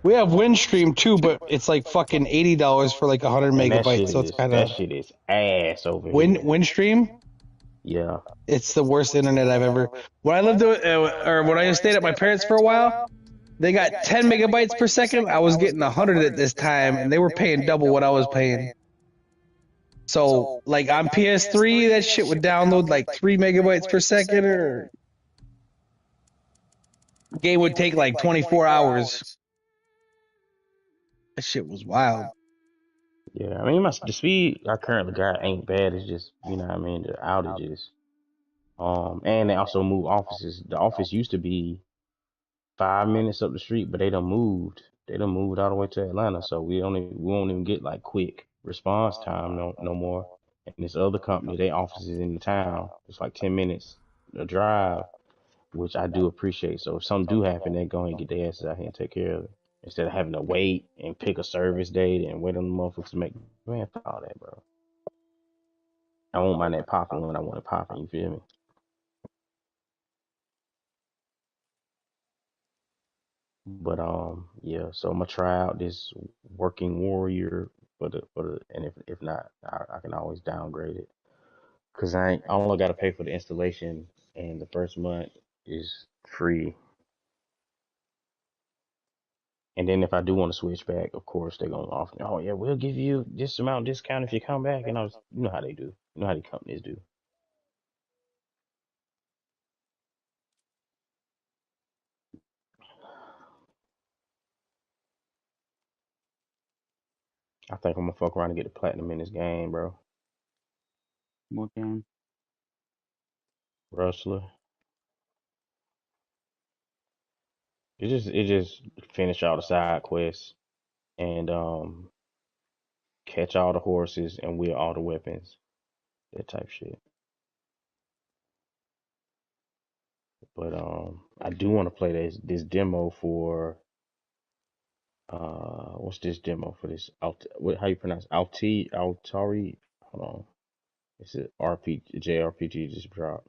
We have Windstream too, but it's like fucking $80 for like 100 And megabytes. So it's kind that of shit is ass over here. Windstream. Yeah. It's the worst internet I've ever. When I lived or when I stayed at my parents for a while, they got 10 megabytes per second. I was getting 100 at this time, and they were paying double what I was paying. So like on PS3, that shit would download like 3 megabytes per second, or game would take like 24 hours. That shit was wild. Yeah. I mean, the speed I currently got ain't bad. It's just, you know what I mean, the outages. And they also move offices. The office used to be 5 minutes up the street, but they done moved. They done moved all the way to Atlanta, so we won't even get like quick response time no more. And this other company, they offices in the town. It's like 10 minutes a drive, which I do appreciate. So if something do happen, they go ahead and get their asses out here and take care of it. Instead of having to wait and pick a service date and wait on the motherfuckers to make man, fuck all that, bro. I won't mind that popping when I want it popping, you feel me? But yeah, so I'm gonna try out this working warrior and if not, I can always downgrade it. Cause I only gotta pay for the installation and the first month is free. And then if I do want to switch back, of course they're gonna offer me, oh yeah, we'll give you this amount discount if you come back. And you know how they do, you know how the companies do. I think I'm gonna fuck around and get the platinum in this game, bro. What game? Rustler. It just finish all the side quests and catch all the horses and wield all the weapons, that type shit. But I do want to play this demo for what's this demo for this how you pronounce Altari? Hold on, it's a RPG JRPG just dropped.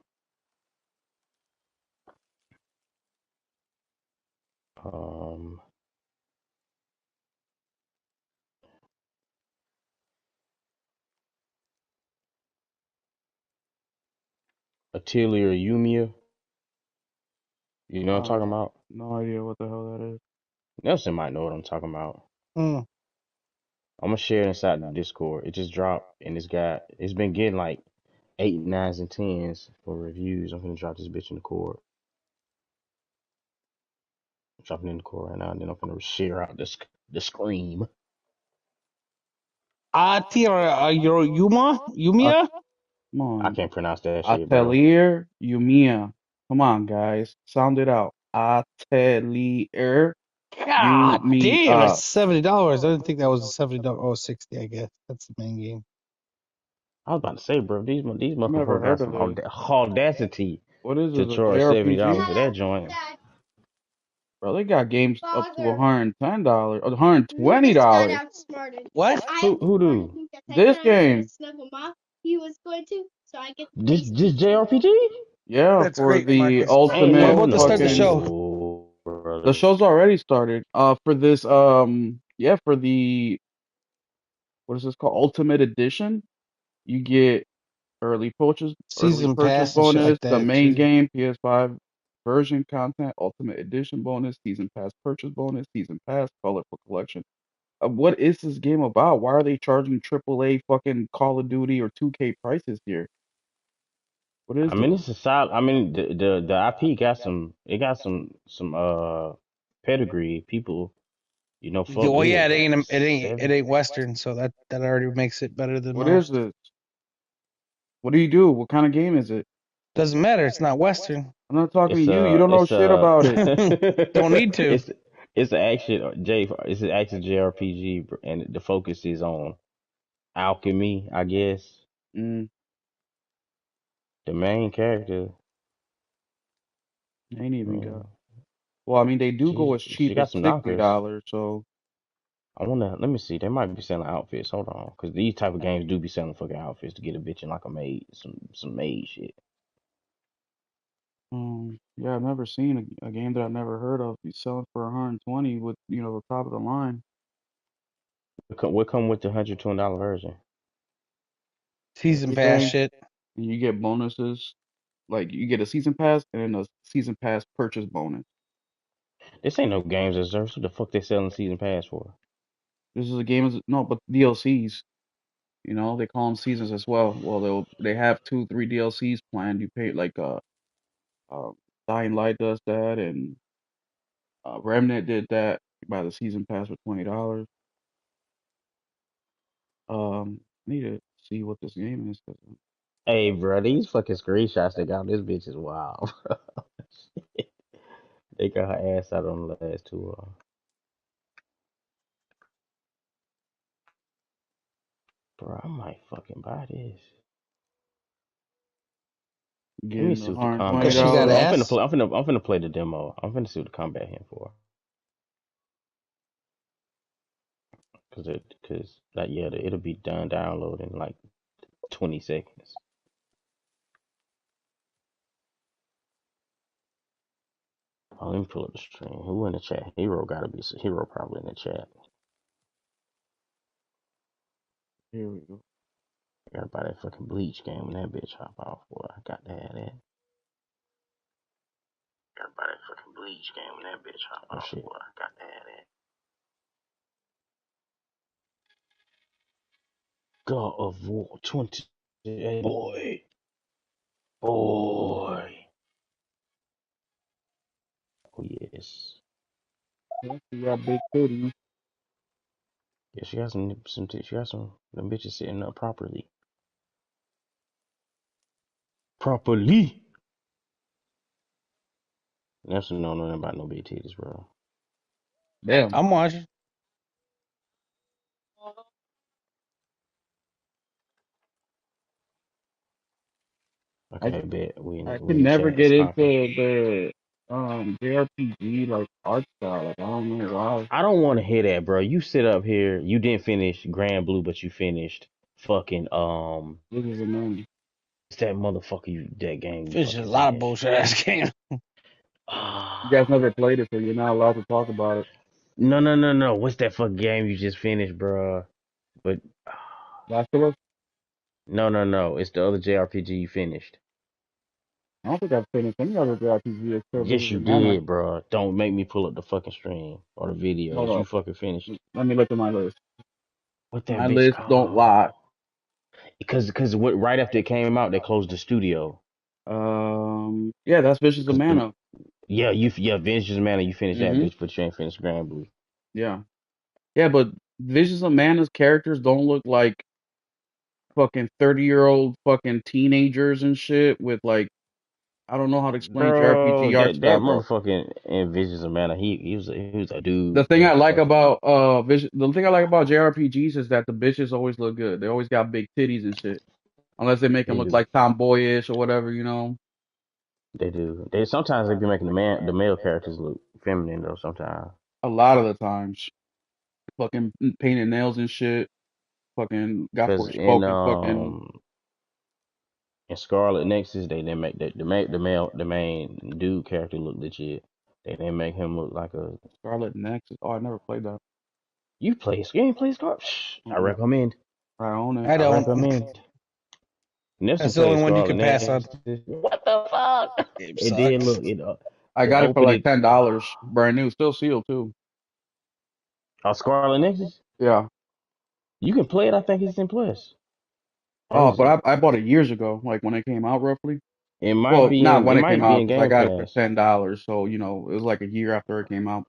Um, Atelier Yumia, you know what I'm Uh, talking about? no idea what the hell that is. Nelson might know what I'm talking about. Mm. I'm gonna share it inside the Discord. It just dropped and it's been getting like eight, nines, and tens for reviews. I'm gonna drop this bitch in the cord. I'm dropping it in the cord right now, and then I'm gonna share out the scream. Uh, Yumia? come I on. can't pronounce that shit, bro. Atelier Yumiya. Come on, guys. Sound it out. Atelier God damn, that's Yumiya. $70. I didn't think that was a $70. Oh, 60, I guess. That's the main game. I was about to say, bro, these Never motherfuckers got heard of some this. audacity What is to this? A charge $70 JRPG? for that joint. Bro, they got games up to $110, or $120. What? Who do This game, this JRPG? yeah, That's for great, the Marcus. Ain't We're ultimate about never to start the fucking. show. no, The brother. show's already started. For this, yeah, for the, what is this called? Ultimate Edition. You get early Season purchase pass and shit bonus, like the that, main too. game, PS5 version content, Ultimate Edition bonus, season pass purchase bonus, season pass, colorful collection. What is this game about? Why are they charging AAA fucking Call of Duty or 2K prices here? What is I this? mean, it's a solid. I mean, the IP got some pedigree. People, fuck Well, with yeah, it. it Like ain't it seven. ain't Western, so that already makes it better than What is most. this? What do you do? What kind of game is it? Doesn't matter. It's not Western. I'm not talking to It's you. You don't know it's shit about it. Don't need to. it's an action it's an action JRPG, and the focus is on alchemy, I guess. Mm, The main character, ain't even got. man, Well, I mean, they do go as she cheap got as some $60, knockers. so I wanna let me see. They might be selling outfits. Hold on, because these type of games do be selling fucking outfits to get a bitch in like a maid, some maid shit. Yeah, I've never seen a game that I've never heard of be selling for 120 with, the top of the line. What come with the $120 version? Season pass Everything, shit. and you get bonuses. Like you get a season pass and then a season pass purchase bonus. This ain't no games as service. What the fuck they selling season pass for? This is a game as no, but DLCs. They call them seasons as well. Well, they have 2, 3 DLCs planned. You pay like uh Dying Light does that, and Remnant did that. You buy the season pass for $20. Need to see what this game is. 'Cause Hey, bro, these fucking screenshots they got on this bitch is wild, bro. They got her ass out on the last two. Bro, I might fucking buy this. Let me getting see the what the hundred combat twenty Cause she here got for. dollars. I'm finna ass. play. I'm finna play the demo. I'm finna see what the combat here for. Cause like yeah, it'll be done downloading in like 20 seconds. Oh, let me pull up the stream. Who in the chat? Hero gotta be Hero probably in the chat. Here we go. Everybody that fucking Bleach game when that bitch hop off, boy. I got to have that. Everybody that fucking Bleach game when that bitch hop off, shit. Boy. I got to have that. God of War 20. Boy. Boy. Oh yes. Yeah, she got big titties. Yeah, she got she got some them bitches sitting up properly. Properly. Nelson don't know nothing about no big titties, bro. Damn. I'm watching. I Okay, bet I we can in the never chat. get It's into hopping. the JRPG like art style. Like I don't know why. I don't want to hear that, bro. You sit up here. You didn't finish Grand Blue, but you finished fucking This is annoying. It's that motherfucker that game you Fish is fucking a lot of finished. bullshit ass game. You guys Ah, never played it, so you're not allowed to talk about it. no. What's that fucking game you just finished, bro? But Last of Us? no. It's the other JRPG you finished. I don't think I've finished any other JRPG except Yes, Visions you of Mana. did, bro. Don't make me pull up the fucking stream or the Hold videos. You up. fucking finished. Let me look at my list. What that My bitch list don't lie. called? Because what right after it came out, they closed the studio. Yeah, that's Visions of Cause the Mana. yeah, Vengeance Manor, you finished that Mm-hmm. bitch, but you ain't finished Grand Blue. Yeah. Yeah, but Visions of Mana's characters don't look like fucking 30-year-old fucking teenagers and shit with like I don't know how to explain Bro, JRPG art that style, bro. motherfucking in Visions of Mana, he was a The dude thing that I was like fucking. about the thing I like about JRPGs is that the bitches always look good. They always got big titties and shit. Unless they make them They look do, like tomboyish or whatever. they do. They sometimes they be making the male characters look feminine though. Sometimes, A lot of the times. Fucking painted nails and shit. Fucking got cause forspoken fucking in Scarlet Nexus they didn't make the main dude character look legit. They didn't make him look like a. Scarlet Nexus. Oh, I never played that. You ain't play Scarlet. I Uh-uh. recommend. I own it. I I don't. recommend. Nelson That's the played only one you Scarlet can pass on. Nexus. What the fuck? Game It did sucks. look I it got it for opened like it. $10. Brand new, still sealed too. Oh, Scarlet Nexus. Yeah. You can play it. I think it's in Plus. Or Oh, is it? but I bought it years ago, like when it came out roughly. It might Well, be not in. It when it came might be out, in because I Game got it for Pass. $10. So, it was like a year after it came out.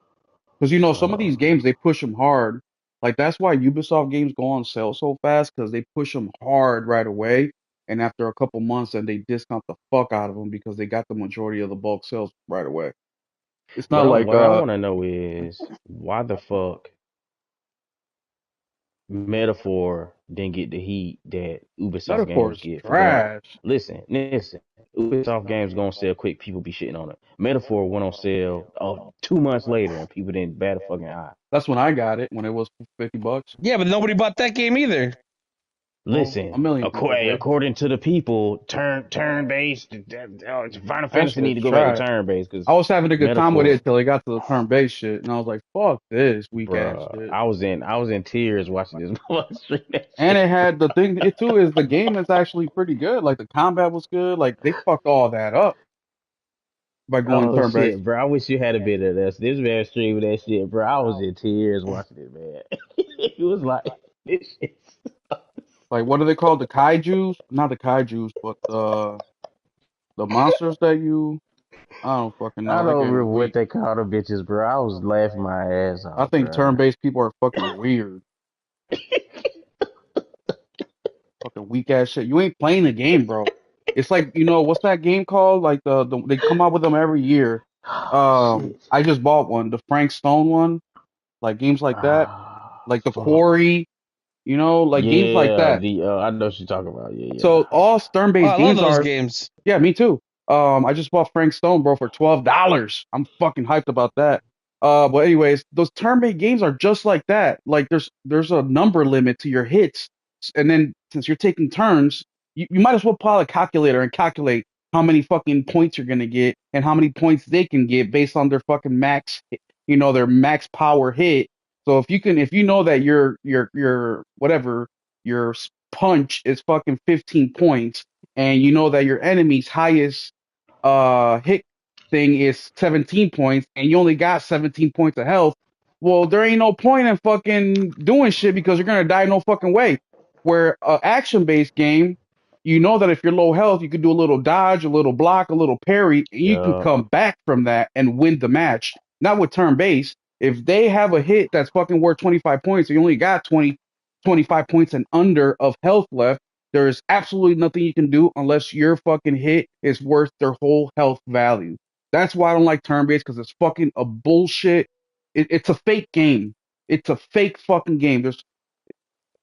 Because, some of these Uh, games, they push them hard. Like, that's why Ubisoft games go on sale so fast, because they push them hard right away. And after a couple months, then they discount the fuck out of them because they got the majority of the bulk sales right away. It's not like, what I want to know is why the fuck Metaphor didn't get the heat that Ubisoft games Metaphor's get for going. trash. Listen. Ubisoft games gonna sell quick. People be shitting on it. Metaphor went on sale 2 months later, and people didn't bat a fucking eye. That's when I got it, when it was $50. Yeah, but nobody bought that game either. Well, a Listen, million people agree. according to the people, turn based. Final That Fantasy need to shit's go back to trash. turn based because I was having a good time with metaphor, it till it got to the turn-based shit, and I was like, "Fuck this weak ass bruh. shit." I was in tears watching this motherfucker stream that And shit. it had the thing. It too is the game is actually pretty good. Like the combat was good. Like they fucked all that up by going Oh turn-based. shit, bro! I wish you had a bit of this. This man streaming that shit, bro. I was in tears watching it, man. It was like this shit. Like what are they called? The kaiju's? Not the kaiju's, but the monsters that you. I don't fucking I know. That don't game remember is what weak. they call them bitches, bro. I was laughing my ass I off, think bro. turn-based people are fucking weird. Fucking weak ass shit. You ain't playing the game, bro. It's like, what's that game called? Like they come out with them every year. Oh shit. I just bought one, the Frank Stone one, like games like that, Ah, like the fuck. Quarry, like games like Yeah, that. the I know what you're talking about. Yeah, So yeah. all Oh, turn-based I love games those are, games. yeah, me too. I just bought Frank Stone, bro, for $12. I'm fucking hyped about that. But anyways, those turn-based games are just like that. Like there's a number limit to your hits, and then since you're taking turns, you might as well pull out a calculator and calculate how many fucking points you're gonna get and how many points they can get based on their fucking max, their max power hit. So if you know that your whatever your punch is fucking 15 points, and you know that your enemy's highest hit thing is 17 points, and you only got 17 points of health, well, there ain't no point in fucking doing shit because you're gonna die no fucking way. Where a action based game, you know that if you're low health, you can do a little dodge, a little block, a little parry, and you can Yeah. come back from that and win the match. Not with turn based. If they have a hit that's fucking worth 25 points, and you only got 25 points and under of health left, there is absolutely nothing you can do unless your fucking hit is worth their whole health value. That's why I don't like turn based because it's fucking a bullshit. It's a fake game. It's a fake fucking game. There's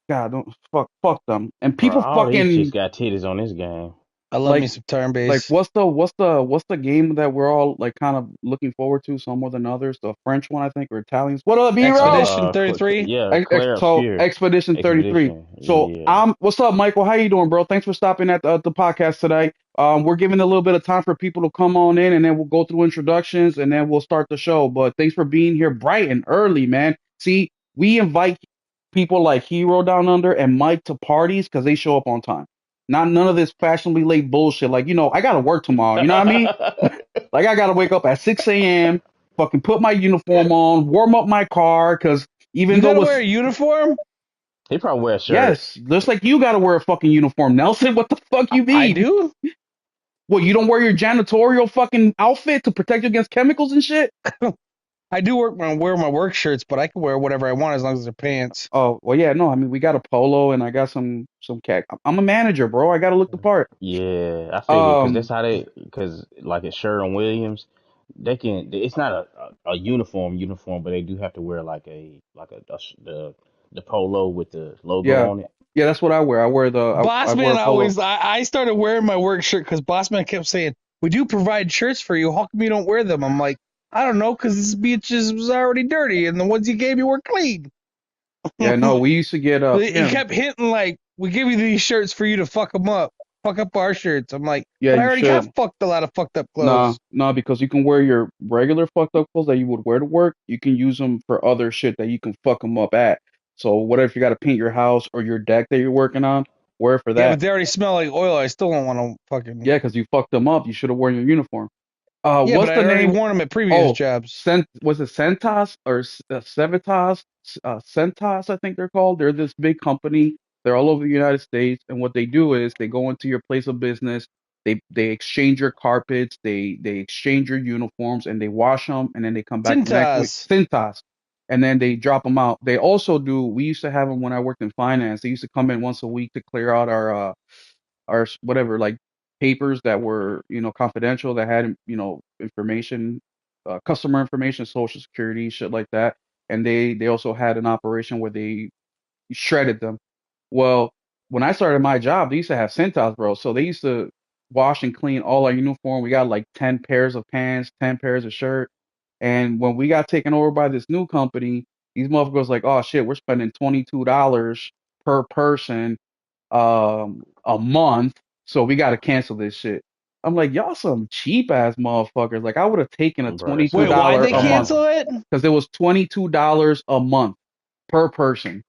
God, don't fuck them. And Bro, people all these chicks fucking got titties on this game. I love me like some turn like base. what's the game that we're all like kind of looking forward to some more than others? The French one, I think, or Italians. What up, hero? Expedition 33. Yeah, Claire So Obscure Expedition 33. Expedition. So Yeah, I'm what's up, Michael? How you doing, bro? Thanks for stopping at the podcast today. We're giving a little bit of time for people to come on in, and then we'll go through introductions, and then we'll start the show. But thanks for being here bright and early, man. See, we invite people like Hero Down Under and Mike to parties because they show up on time. Not none of this fashionably late bullshit. Like, I gotta work tomorrow. You know what I mean? yeah. Like I gotta wake up at 6 a.m., fucking put my uniform on, warm up my car, because even You though gotta it's wear a uniform? He probably wear a shirt. yes, just like you gotta wear a fucking uniform, Nelson. What the fuck you I mean? do. What, you don't wear your janitorial fucking outfit to protect you against chemicals and shit? I do wear my work shirts, but I can wear whatever I want as long as they're pants. Oh, well, yeah, no, I mean we got a polo and I got some cat. I'm a manager, bro. I gotta look the part. Yeah, I figured because that's Um, how because like at Sherwin Williams, they can. It's not a uniform, but they do have to wear the polo with the logo yeah, on it. yeah, that's what I wear. I Boss wear man a polo. I started wearing my work shirt because boss man kept saying, "We do provide shirts for you. How come you don't wear them?" I'm like, I don't know, because this beach was already dirty, and the ones you gave me were clean. Yeah, no, we used to get He yeah, kept hinting like, "We give you these shirts for you to fuck up our shirts." I'm like, yeah, but I you already got should. fucked a lot of fucked up Nah, clothes. nah, because you can wear your regular fucked up clothes that you would wear to work. You can use them for other shit that you can fuck them up at. So what if you got to paint your house or your deck that you're working on? Wear it for Yeah, that. but they already smell like oil. I still don't want to fucking. Yeah, because you fucked them up. You should have worn your uniform. Yeah, but What's I'd the already name? worn them at previous Oh, jobs. Was it Centos or Civitas? Centos, I think they're called. They're this big company. They're all over the United States, and what they do is they go into your place of business. They exchange your carpets. They exchange your uniforms, and they wash them, and then they come back the next week. Cintas. Cintas, and then they drop them out. They also do. We used to have them when I worked in finance. They used to come in once a week to clear out our whatever like papers that were confidential that had information, customer information, social security, shit like that. And they also had an operation where they shredded them. Well, when I started my job, they used to have Centos, bro. So they used to wash and clean all our uniform. We got like 10 pairs of pants, 10 pairs of shirt. And when we got taken over by this new company, these motherfuckers like, oh shit, we're spending $22 per person a month, so we got to cancel this shit. I'm like, y'all some cheap ass motherfuckers. Like I would have taken a Bro, that's Wait, not why'd $22 they a month cancel bad. it? because it was $22 a month per person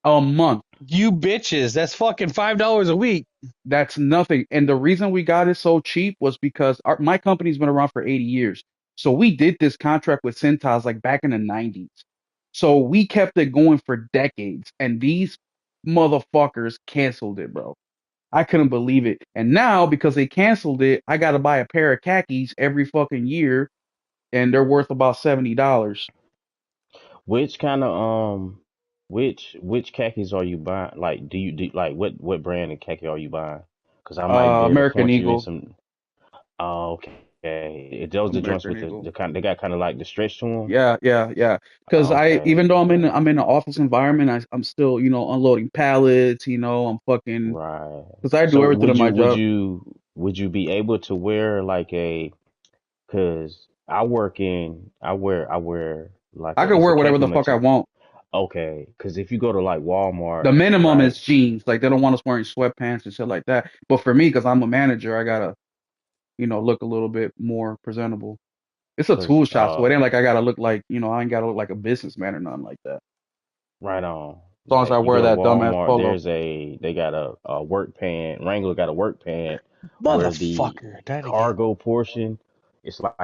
a month. You bitches. That's fucking $5 a week. That's nothing. And the reason we got it so cheap was because my company's been around for 80 years. So we did this contract with Cintas like back in the 90s. So we kept it going for decades. And these motherfuckers canceled it, bro. I couldn't believe it. And now because they canceled it, I got to buy a pair of khakis every fucking year and they're worth about $70. Which kind of which khakis are you buying? Like, do like what brand of khaki are you buying? Because I might be able to American point you in Eagle. some. Oh, okay. Those the joints American with Eagle. the kind they got kind of like the stretch to them. Yeah, yeah, yeah. Because I, Okay, even though okay, I'm in an office environment, I'm still, unloading pallets. I'm fucking, right. because I do So everything in would my you would job. you would you be able to wear like a? Because I wear like I a can it's a wear whatever khaki the fuck I material. want. Okay, because if you go to like The Walmart, minimum right? is jeans. Like they don't want us wearing sweatpants and shit like that. But for me, because I'm a manager, I gotta, look a little bit more presentable. It's a Because tool shop, so it ain't like I gotta look like, I ain't gotta look like a businessman or nothing like that. As right on. long as I Like you wear go to that dumbass Walmart, polo. they got a work pant. Wrangler got a work pant where the Motherfucker. That again. cargo portion it's like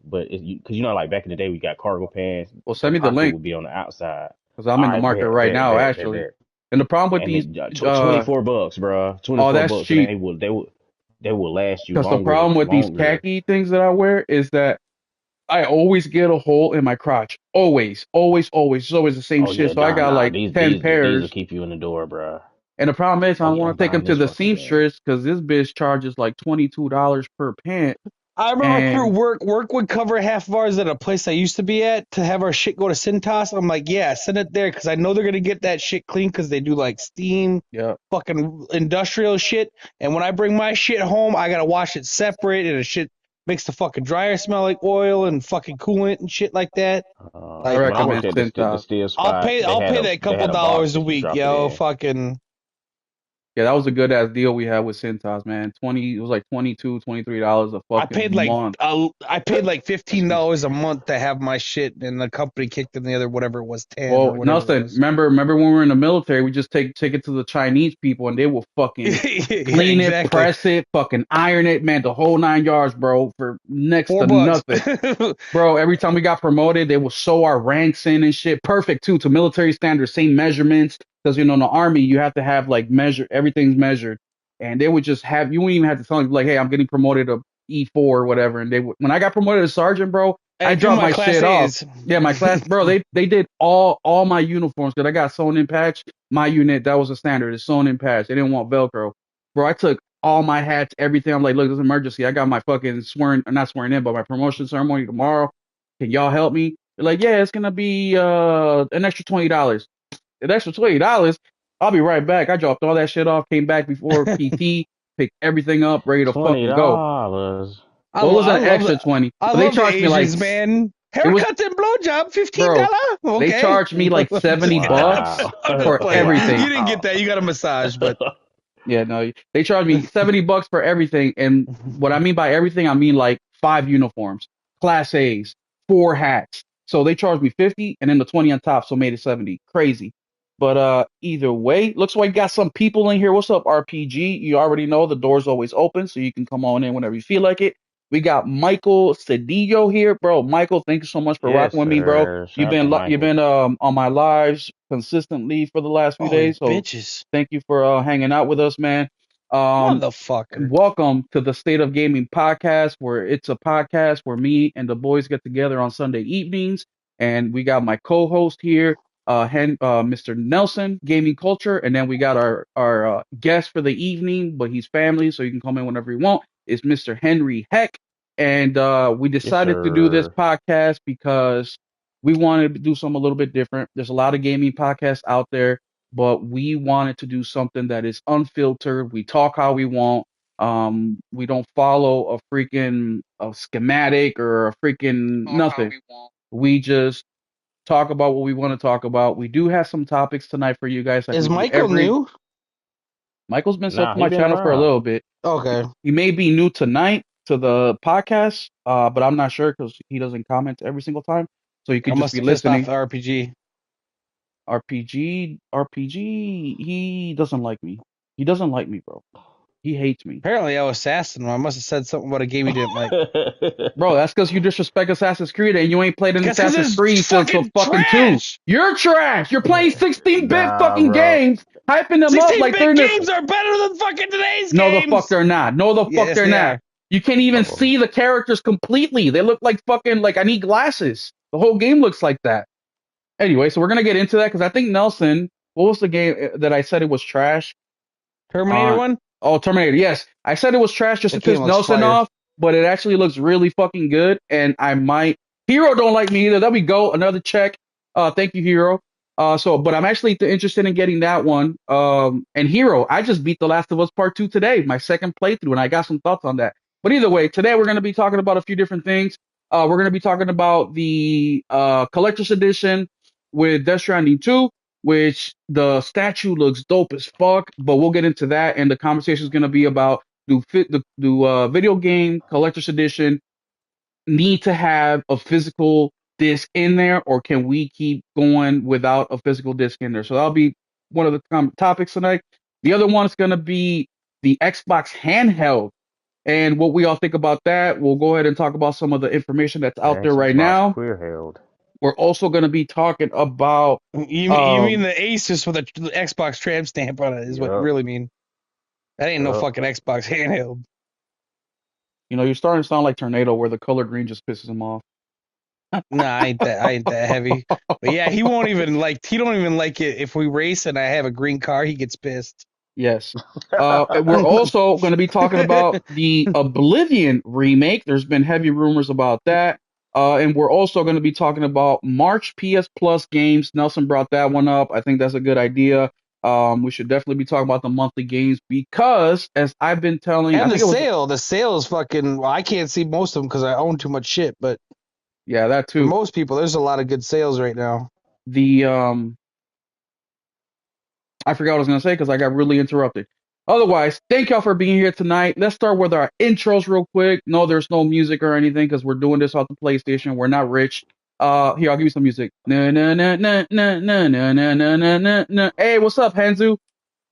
but because like back in the day we got cargo pants. Well, The send me the pocket link would be on the outside. because I'm All in the right, market bet, right bet, now, bet, bet, actually. bet. And the problem with And these, it, 24 bucks, bro. Twenty oh, four that's bucks, and cheap. they will last you Because the problem with these longer. khaki things that I wear is that I always get a hole in my crotch. Always, always, always. It's always the same Oh shit. yeah, So I got nah. like These 10 these these will pairs. keep you in the door, bro. And the problem is I Oh don't yeah, want I'm to take them buying to this the fucking game. seamstress because this bitch charges like $22 per pant. I remember for And work would cover half of ours at a place I used to be at to have our shit go to Cintas. I'm like, yeah, send it there because I know they're gonna get that shit clean because they do like steam, yeah, fucking industrial shit. And when I bring my shit home, I gotta wash it separate, and the shit makes the fucking dryer smell like oil and fucking coolant and shit like that. I Like When I worked recommend at the Cintas. steel spot, I'll pay that they couple had a box dollars a that you week, drop it yo. in. Fucking Yeah, that was a good ass deal we had with Cintas, man. It was like 22, $23 a fucking month. I paid like $15 a month to have my shit, and the company kicked in the other whatever it was 10 or Well, whatever it Nelson, was. remember when we were in the military, we just take it to the Chinese people and they will fucking Yeah, clean it, exactly. press it, fucking iron it, man, the whole 9 yards, bro, for next to $4. nothing. Bro, every time we got promoted, they will sew our ranks in and shit. Perfect too, to military standards, same measurements. Because in the army, you have to have like everything's measured. And they would just have you wouldn't even have to tell them like, hey, I'm getting promoted to E4 or whatever. And when I got promoted to sergeant, bro, I Hey, do dropped my my class shit off. A's. Yeah, my class, bro, they did all my uniforms because I got sewn in patch. My unit, that was a standard, it's sewn in patch. They didn't want Velcro. Bro, I took all my hats, everything. I'm like, look, this is an emergency. I got my fucking not swearing in, but my promotion ceremony tomorrow. Can y'all help me? They're like, yeah, it's gonna be an extra $20. An extra $20. I'll be right back. I dropped all that shit off, came back before PT, picked everything up, ready to Twenty fucking go. dollars. Well, it was I an love extra 20, I but they love the charged me like Asians, man. it was, Haircut and blowjob, $15. bro. They Okay. charged me like $70 Wow. I'm just for playing. You everything. didn't get Wow. that. You got a massage, but Yeah, no, they charged me $70 for everything. And what I mean by everything, I mean like 5 uniforms, class A's, 4 hats. So they charged me 50 and then the 20 on top, so made it 70. Crazy. But either way, looks like you got some people in here. What's up, RPG? You already know the door's always open, so you can come on in whenever you feel like it. We got Michael Cedillo here, bro. Michael, thank you so much for Yes, rocking with me, bro. sir. You've Shout out to been Michael. on my lives consistently for the last few oh, days, so bitches, thank you for hanging out with us, man. motherfucker. Welcome to the State of Gaming podcast, where it's a podcast where me and the boys get together on Sunday evenings, and we got my co-host here, Mr. Nelson, Gaming Culture, and then we got our guest for the evening, but he's family, so you can come in whenever you want. Is Mr. Henry Heck, and we Yes, decided to do this sir. podcast because we wanted to do something a little bit different. There's a lot of gaming podcasts out there, but we wanted to do something that is unfiltered. We talk how we want. We don't follow a freaking a schematic or a freaking nothing. We just talk about what we want to talk about. We do have some topics tonight for you guys, like Is we do Michael new? Michael's been subbed Nah, to he my been channel for a around. little bit. Okay. He may be new tonight to the podcast, but I'm not sure because he doesn't comment every single time. So he I could just must be have pissed off listening. the RPG. RPG, he doesn't like me. He doesn't like me, bro. He hates me. Apparently, I was sassing him. I must have said something about a game he didn't like. Bro, that's because you disrespect Assassin's Creed and you ain't played an Because Assassin's it's Creed since the fucking fucking 2. trash. You're trash. You're playing 16-bit Nah, fucking bro. games, hyping them up like they're 16-bit in the... games are better than fucking today's No, the fuck games. they're not. No, the fuck Yes, they're they not. are. You can't even Uh-oh. see the characters completely. They look like fucking, like I need glasses. The whole game looks like that. Anyway, so we're going to get into that because I think Nelson, what was the game that I said it was trash? Terminator one? Oh, Terminator. Yes, I said it was trash just That to piss game looks Nelson fire. off, but it actually looks really fucking good. And I might. Hero don't like me either. There we go. Another check. Thank you, Hero. But I'm actually interested in getting that one. And Hero, I just beat The Last of Us Part 2 today, my second playthrough, and I got some thoughts on that. But either way, today we're going to be talking about a few different things. We're going to be talking about the collector's edition with Death Stranding 2, which the statue looks dope as fuck, but we'll get into that. And the conversation is going to be about do video game collector's edition need to have a physical disc in there, or can we keep going without a physical disc in there? So that'll be one of the topics tonight. The other one is going to be the Xbox handheld and what we all think about that. We'll go ahead and talk about some of the information that's out there right Xbox now. queer held. We're also going to be talking about You mean the Asus with a Xbox tramp stamp on it is what you Yup. really mean. That ain't no Yup. fucking Xbox handheld. you're starting to sound like Tornado, where the color green just pisses him off. Nah, I ain't that heavy. But yeah, he don't even like it if we race and I have a green car, he gets pissed. Yes. We're also going to be talking about the Oblivion remake. There's been heavy rumors about that. And we're also going to be talking about March PS Plus games. Nelson brought that one up. I think that's a good idea. We should definitely be talking about the monthly games because, as I've been telling, And I think the sale is fucking. Well, I can't see most of them because I own too much shit. But yeah, that for too. most people, there's a lot of good sales right now. I forgot what I was going to say because I got really interrupted. Otherwise, thank y'all for being here tonight. Let's start with our intros real quick. No, there's no music or anything because we're doing this off the PlayStation. We're not rich. Here, I'll give you some music. Na na na na na na na na na na na na. Hey, what's up, Hanzu?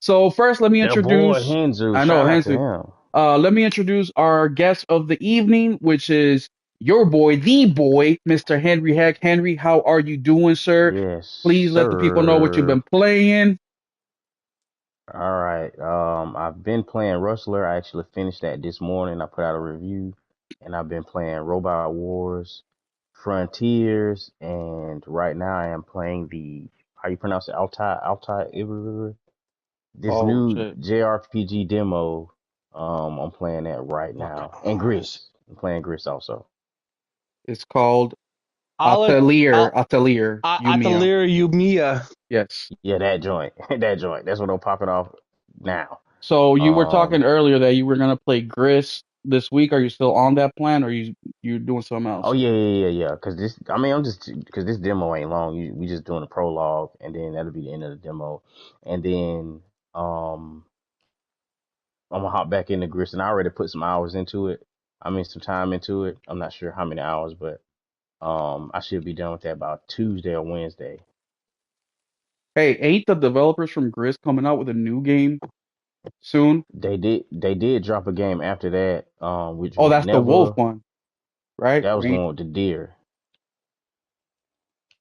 So first, let me That boy introduce. Henzu. I know, Shout out to Hanzu. him. Let me introduce our guest of the evening, which is your boy, the boy, Mr. Henry Heck. Henry, how are you doing, sir? Yes, Please let the people know what you've sir. been playing. All right. I've been playing Rustler. I actually finished that this morning. I put out a review, and I've been playing Robot Wars, Frontiers, and right now I am playing the how you pronounce it, Altai. This Oh new shit! JRPG demo. I'm playing that right now, and Gris. I'm playing Gris also. It's called Atelier Atelier Yumiya. Yumiya. Yes. Yeah, that joint, that joint. That's what I'm popping off now. So you were talking Um, earlier that you were gonna play Gris this week. Are you still on that plan, or you doing something Oh else? yeah. Cause this, I mean, cause this demo ain't long. We just doing a prologue, and then that'll be the end of the demo, and then I'm gonna hop back into Gris, and I already put some hours into it. I mean, some time into it. I'm not sure how many hours, but I should be done with that about Tuesday or Wednesday. Hey, ain't the developers from Gris coming out with a new game soon? They did drop a game after that, which Oh, was that's the Wolf never. one, right? That was the one with the deer.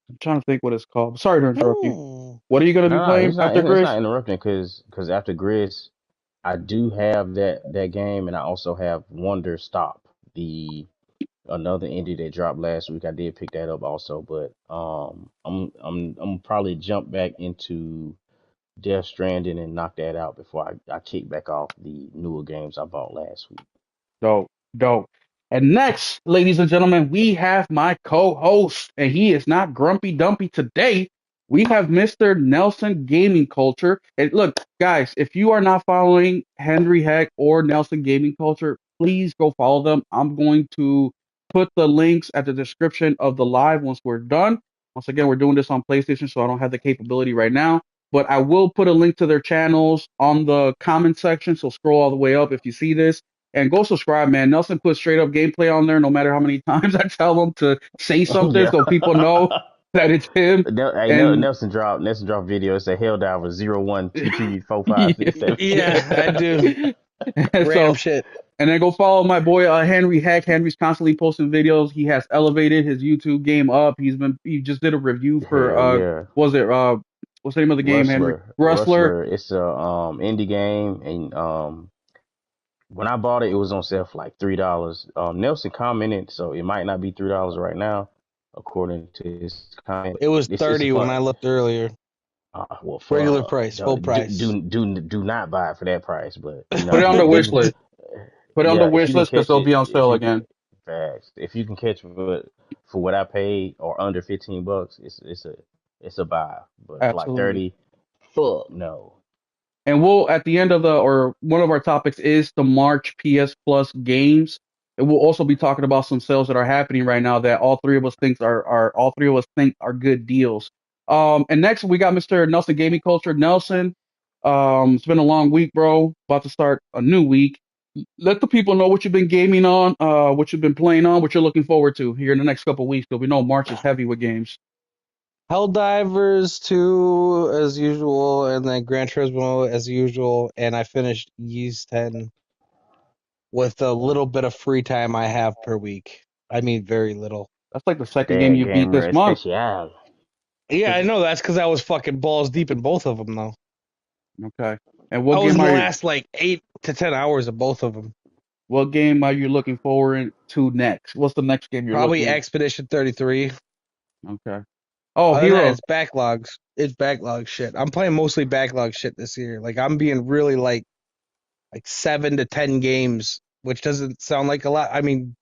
I'm trying to think what it's called. Sorry to interrupt you. Hmm. What are you gonna be No, playing after it's not Gris? interrupting because after Gris, I do have that game, and I also have Wonder Stop, the another indie that dropped last week. I did pick that up also, but I'm probably jump back into Death Stranding and knock that out before I kick back off the newer games I bought last week. Dope, dope. And next, ladies and gentlemen, we have my co-host, and he is not grumpy dumpy today. We have Mr. Nelson Gaming Culture. And look, guys, if you are not following Henry Heck or Nelson Gaming Culture, please go follow them. I'm going to put the links at the description of the live once we're done. Once again, we're doing this on PlayStation, so I don't have the capability right now. but I will put a link to their channels on the comment section. So scroll all the way up if you see this and go subscribe, man. Nelson puts straight up gameplay on there no matter how many times I tell him to say something Yeah. so people know that it's him. Hey, And Nelson dropped video. It's a hell diver 0, 1, 2, 3, 4, 5, 6, yeah. 7. Yeah, I do. And Random so, shit. and then go follow my boy Henry Heck. Henry's constantly posting videos. He has elevated his YouTube game up. He just did a review for Hell yeah. was it what's the name of the game, Henry? Rustler. Rustler. It's a indie game, and when I bought it, it was on sale for like $3. Nelson commented, so it might not be $3 right now, according to his comment. It was It's a 30 when fun. I looked earlier. Well, Regular for price, full price. do not buy it for that price. But you know, Put what it I on the mean, wish list. Put it on the yeah, if wish you can list because catch they'll be it, on if sale you again. facts, if you can catch it for what I paid or under $15, it's a buy. But for like Absolutely. 30, fuck no. And we'll at the end of the or one of our topics is the March PS Plus games. And we'll also be talking about some sales that are happening right now that all three of us think are good deals. And next we got Mr. Nelson Gaming Culture. Nelson, it's been a long week, bro. About to start a new week. Let the people know what you've been gaming on, what you've been playing on, what you're looking forward to here in the next couple of weeks, because we know March is heavy with games. Helldivers 2 as usual, and then Gran Turismo as usual, and I finished Ys 10 with a little bit of free time I have per week. I mean, very little. That's like the second game Dad you beat gamer this month. especial. Yeah, I Is- know that's because I was fucking balls deep in both of them, though. Okay. And I what was game in the are you? last like 8 to 10 hours of both of them. What game are you looking forward to next? What's the next game you're Probably looking? Expedition 33. Okay. Oh, Other than that, Hero. it's backlogs. It's backlog shit. I'm playing mostly backlog shit this year. Like I'm being really like 7 to 10 games, which doesn't sound like a lot. I mean,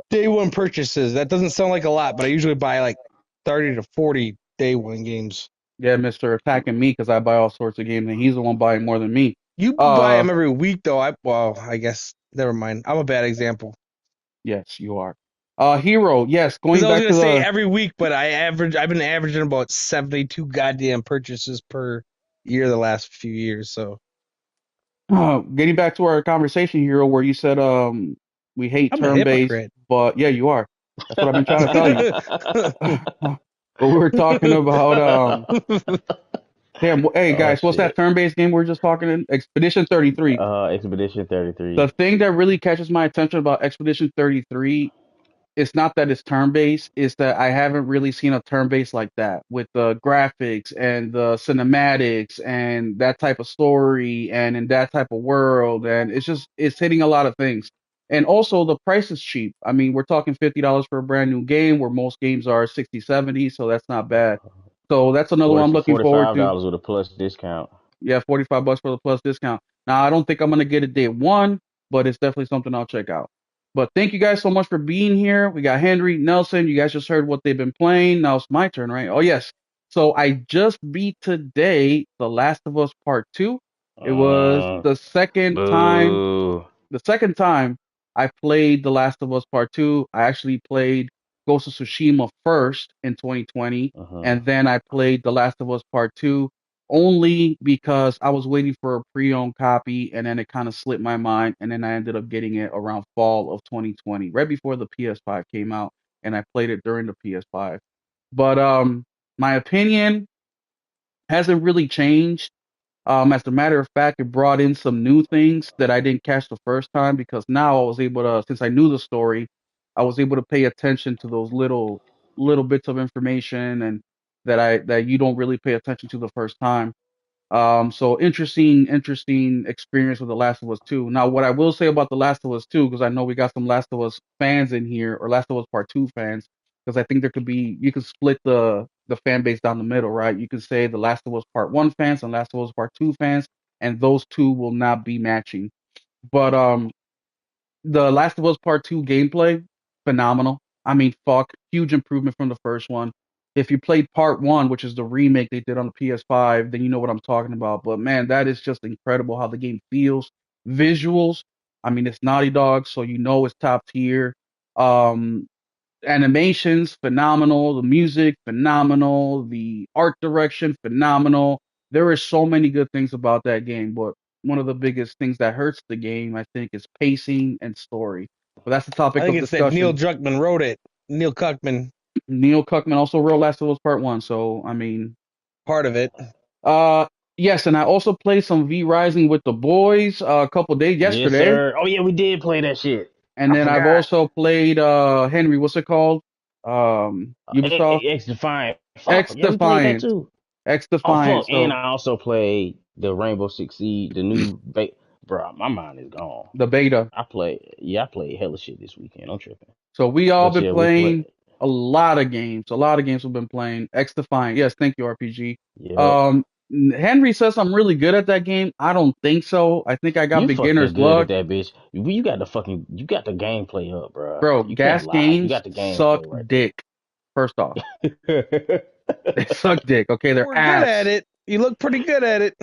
day one purchases, that doesn't sound like a lot, but I usually buy like 30 to 40 day one games. Yeah, Mister attacking me because I buy all sorts of games, and he's the one buying more than me. You buy them every week though. I guess never mind. I'm a bad example. Yes, you are. Hero. Yes, Because going I was back gonna to say the every week, but I've been averaging about 72 goddamn purchases per year the last few years. So getting back to our conversation, Hero, where you said we hate I'm a turn based, hypocrite. but yeah, you are. That's what I've been trying to tell you. But we were talking about damn. Hey Oh guys, what's that shit. turn based game we were just talking in? Expedition 33. Expedition The 33. thing that really catches my attention about Expedition 33, it's not that it's turn based, it's that I haven't really seen a turn based like that with the graphics and the cinematics and that type of story and in that type of world. And it's hitting a lot of things. And also the price is cheap. I mean, we're talking $50 for a brand new game where most games are 60, 70, so that's not bad. So that's another one I'm looking forward to. $45 with a plus discount. Yeah, $45 for the plus discount. Now I don't think I'm gonna get it day one, but it's definitely something I'll check out. But thank you guys so much for being here. We got Henry, Nelson. You guys just heard what they've been playing. Now it's my turn, right? Oh yes. So I just beat today The Last of Us Part 2. It was the second time. Boo. The second time I played The Last of Us Part 2. I actually played Ghost of Tsushima first in 2020, Uh-huh. and then I played The Last of Us Part 2 only because I was waiting for a pre-owned copy, and then it kind of slipped my mind, and then I ended up getting it around fall of 2020, right before the PS5 came out, and I played it during the PS5. But my opinion hasn't really changed. As a matter of fact, it brought in some new things that I didn't catch the first time because now I was able to, since I knew the story, I was able to pay attention to those little bits of information and that you don't really pay attention to the first time. So interesting experience with The Last of Us 2. Now, what I will say about The Last of Us 2, because I know we got some Last of Us fans in here, or Last of Us Part 2 fans, because I think you could split the fan base down the middle, right? You could say The Last of Us Part 1 fans and Last of Us Part 2 fans, and those two will not be matching. But the Last of Us Part 2 gameplay, phenomenal. I mean, fuck, huge improvement from the first one. If you played Part 1, which is the remake they did on the PS5, then you know what I'm talking about. But man, that is just incredible how the game feels. Visuals, I mean, it's Naughty Dog, so you know it's top tier. Um, Animations, phenomenal. The music, phenomenal. The art direction, phenomenal. There is so many good things about that game, but one of the biggest things that hurts the game, I think, is pacing and story. But that's the I topic think of it's that Neil discussion. Druckmann wrote it. Neil Cuckman, Neil Cuckman also wrote Last of Us Part One, so I mean, part of it. uh, yes, and I also played some V Rising with the boys a couple days Yes, yesterday, sir. Oh yeah, we did play that shit. and I then I've forgot. also played Henry, what's it called? Ubisoft X Defiant. Fuck, X yeah, we played that Defiant, too. X Oh Defiant. fuck, and So I also played the Rainbow Six Siege, the new bro. My mind is gone. the beta. I played hella shit this weekend. I'm tripping. So we all But been yeah, we play. playing a lot of games. A lot of games we've been playing. X Defiant. Yes, thank you, RPG. Yep. Um, Henry says I'm really good at that game. I don't think so. I think I got You fucking beginner's good at luck. that bitch. You got you got the gameplay up, bro. Bro, You can't gas lie. You games got the suck gameplay right dick. First off, there. they suck dick. Okay, You they're were good at ass. it. You look pretty good at it.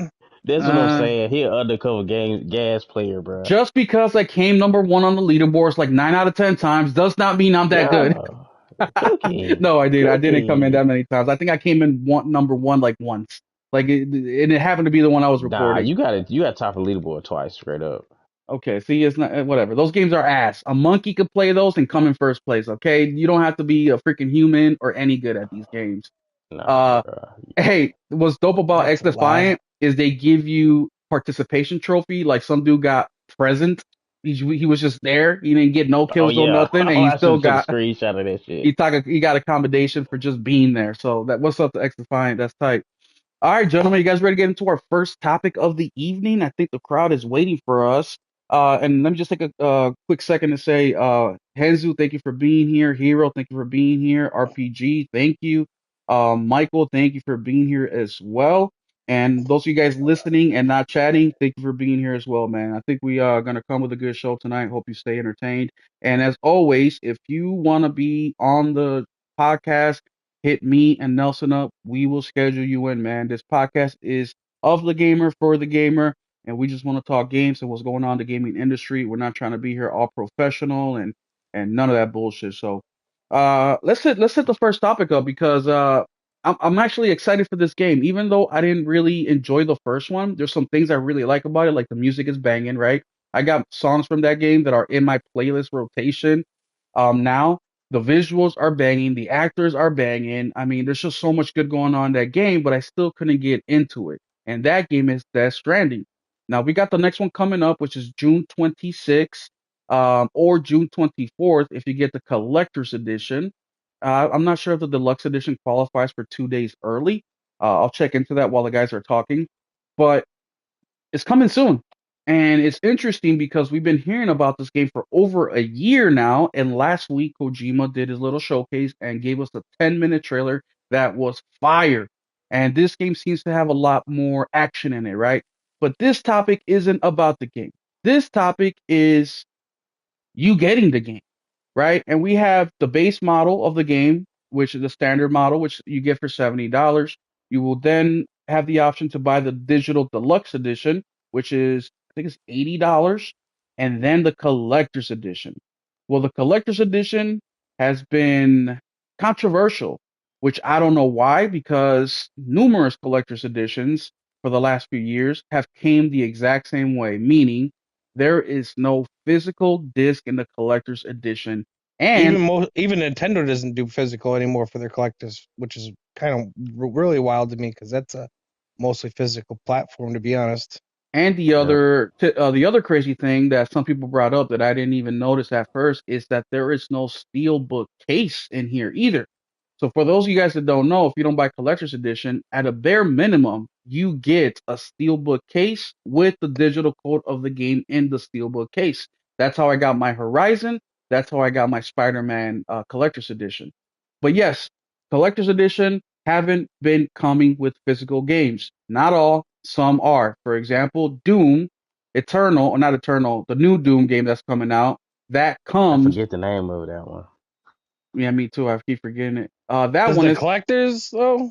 That's what I'm Uh, saying. He an undercover gas player, bro. just because I came number one on the leaderboards like 9 out of 10 times does not mean I'm that good. Yeah. Cookie. No, I did. I didn't come in Cookie. that many times. I think I came in number one like once. Like and it happened to be the one I was Nah, recording. you got top of the leaderboard twice straight up. Okay, see, it's not whatever. Those games are ass. A monkey could play those and come in first place. Okay, you don't have to be a freaking human or any good at these games. Nah, Uh, bro. hey, what's dope about X That's a lie. Defiant is they give you participation trophy. Like some dude got present. He was just there. He didn't get no Oh kills, no yeah. nothing, and he I should still have took a got screenshot of that shit. he got accommodation for just being there. So that what's up to X Defiant? That's tight. All right, gentlemen, you guys ready to get into our first topic of the evening? I think the crowd is waiting for us. And let me just take a quick second to say, Henzu, thank you for being here. Hero, thank you for being here. RPG, thank you. Michael, thank you for being here as well. And those of you guys listening and not chatting, thank you for being here as well, man. I think we are gonna come with a good show tonight. Hope you stay entertained. And as always, if you want to be on the podcast, hit me and Nelson up. We will schedule you in, man. This podcast is of the gamer for the gamer, and we just want to talk games and what's going on in the gaming industry. We're not trying to be here all professional and none of that bullshit. So, let's hit the first topic up because I'm actually excited for this game. Even though I didn't really enjoy the first one, there's some things I really like about it. Like the music is banging, right? I got songs from that game that are in my playlist rotation now. The visuals are banging, the actors are banging. I mean, there's just so much good going on in that game, but I still couldn't get into it. And that game is Death Stranding. Now we got the next one coming up, which is June 26th, or June 24th if you get the collector's edition. I'm not sure if the deluxe edition qualifies for 2 days early. I'll check into that while the guys are talking. But it's coming soon. And it's interesting because we've been hearing about this game for over a year now. And last week, Kojima did his little showcase and gave us a 10-minute trailer that was fire. And this game seems to have a lot more action in it, right? But this topic isn't about the game. This topic is you getting the game, right? And we have the base model of the game, which is the standard model, which you get for $70. You will then have the option to buy the digital deluxe edition, which is I think it's $80, and then the collector's edition. Well, the collector's edition has been controversial, which I don't know why, because numerous collector's editions for the last few years have came the exact same way, meaning there is no physical disc in the collector's edition. And Even Nintendo doesn't do physical anymore for their collectors, which is kind of really wild to me because that's a mostly physical platform, to be honest. the Yep. the other crazy thing that some people brought up that I didn't even notice at first is that there is no steelbook case in here either. So for those of you guys that don't know, if you don't buy collector's edition, at a bare minimum, you get a steelbook case with the digital code of the game in the steelbook case. That's how I got my Horizon. That's how I got my Spider-Man collector's edition. But yes, collector's edition haven't been coming with physical games. Not all, some are. For example, Doom Eternal, or not Eternal, the new Doom game that's coming out, that I comes. forget the name of that one. Yeah, me too. I keep forgetting it. That Does one the is collectors though?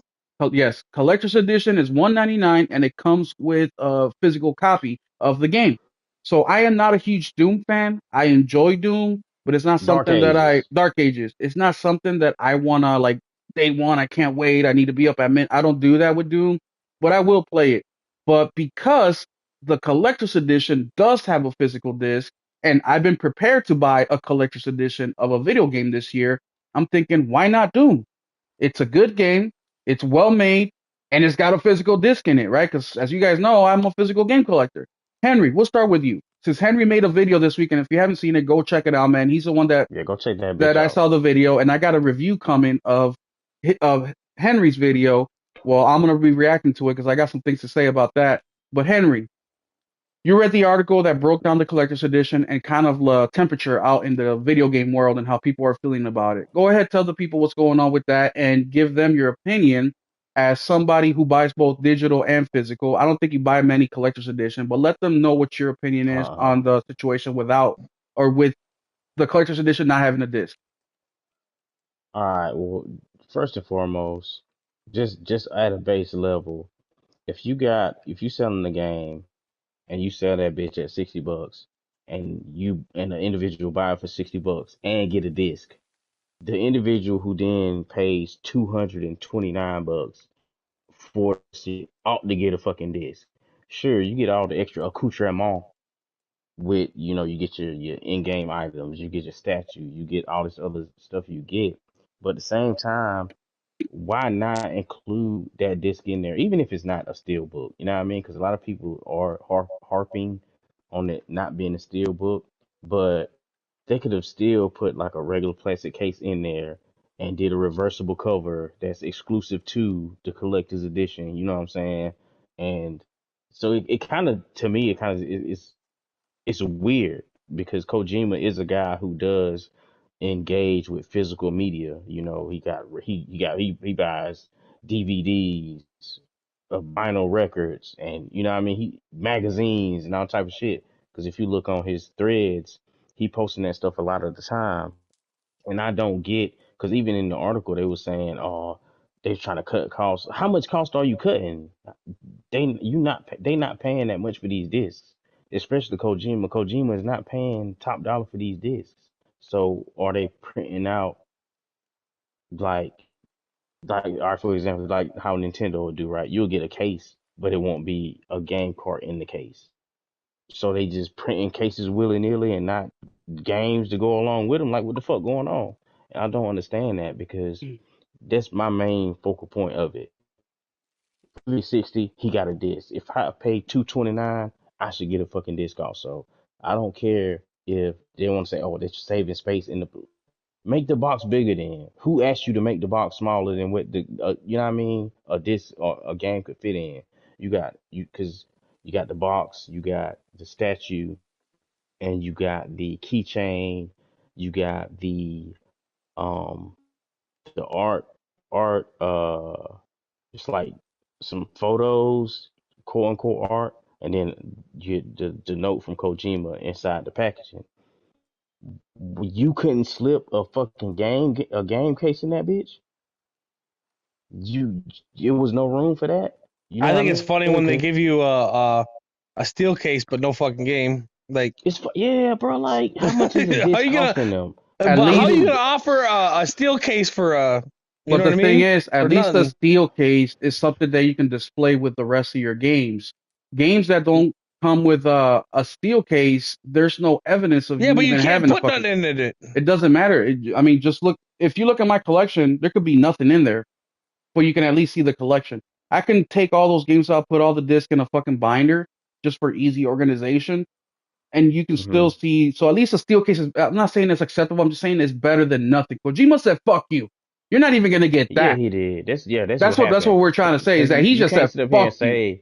yes, collector's edition is 199 and it comes with a physical copy of the game. So I am not a huge Doom fan. I enjoy Doom, but it's not Dark something that I Ages. Dark Ages. It's not something that I wanna like day one. I can't wait. I need to be up at mid. I don't do that with Doom. but I will play it. But because the collector's edition does have a physical disc, and I've been prepared to buy a collector's edition of a video game this year, I'm thinking, why not Doom? It's a good game. It's well made, and it's got a physical disc in it, right? Because as you guys know, I'm a physical game collector. Henry, we'll start with you. Since Henry made a video this week, and if you haven't seen it, go check it out, man. He's the one that Yeah, go check that bitch that I out. saw the video, and I got a review coming of Henry's video. Well, I'm gonna be reacting to it because I got some things to say about that. But Henry, you read the article that broke down the collector's edition and kind of the temperature out in the video game world and how people are feeling about it. Go ahead, tell the people what's going on with that, and give them your opinion as somebody who buys both digital and physical. I don't think you buy many collector's edition, but let them know what your opinion is Uh, on the situation without or with the collector's edition not having a disc. all right. Well, first and foremost, just at a base level, if you selling the game and you sell that bitch at $60, and the individual buy it for $60 and get a disc, the individual who then pays $229 for it ought to get a fucking disc. Sure, you get all the extra accoutrement with, you get your in-game items, you get your statue, you get all this other stuff you get. But at the same time, why not include that disc in there, even if it's not a steel book? You know what I mean? Because a lot of people are harping on it not being a steel book, but they could have still put like a regular plastic case in there and did a reversible cover that's exclusive to the collector's edition. You know what I'm saying? And so it kind of, to me, it kind of it's weird because Kojima is a guy who does engage with physical media. He buys DVDs, vinyl records, and he magazines and all type of shit. Because if you look on his threads, he posting that stuff a lot of the time, and I don't get, because even in the article they were saying, oh, they're trying to cut costs. How much cost are you cutting? They not paying that much for these discs, especially Kojima. Kojima is not paying top dollar for these discs. So are they printing out like or for example, like how Nintendo would do, right? You'll get a case, but it won't be a game cart in the case. So they just printing cases willy nilly and not games to go along with them. Like, what the fuck going on? And I don't understand that because that's my main focal point of it. 360, he got a disc. If I pay 229, I should get a fucking disc also. I don't care if they want to say, oh, they're saving space in the. Make the box bigger then. Who asked you to make the box smaller than what you know what I mean? A disc or a game could fit in. Because you got the box, you got the statue, and you got the keychain, you got um the art it's like some photos, quote unquote art, and then the note from Kojima inside the packaging. You couldn't slip a game case in that bitch. You It was no room for that. You know I what I think it's mean? funny when they 'Cause give you a steel case but no fucking game. Like, yeah, bro. Like, how much is a how disc you gonna? costing them? At But how are least, you Dude, gonna offer a steel case for you but know what the I thing mean? is, For at least the nothing. steel case is something that you can display with the rest of your games. Games that don't come with a steel case, there's no evidence of Yeah, you but you even can't having a put fucking. nothing in it. It doesn't matter. I mean, just look. If you look at my collection, there could be nothing in there, but you can at least see the collection. I can take all those games out, put all the disc in a fucking binder just for easy organization, and you can hmm still see. So at least a steel case is. I'm not saying it's acceptable. I'm just saying it's better than nothing. Kojima said, "Fuck you. You're not even gonna get yeah, that." he did. That's what That's what happened. we're trying to say is Cause that he you just can't said, sit up here "Fuck and you." say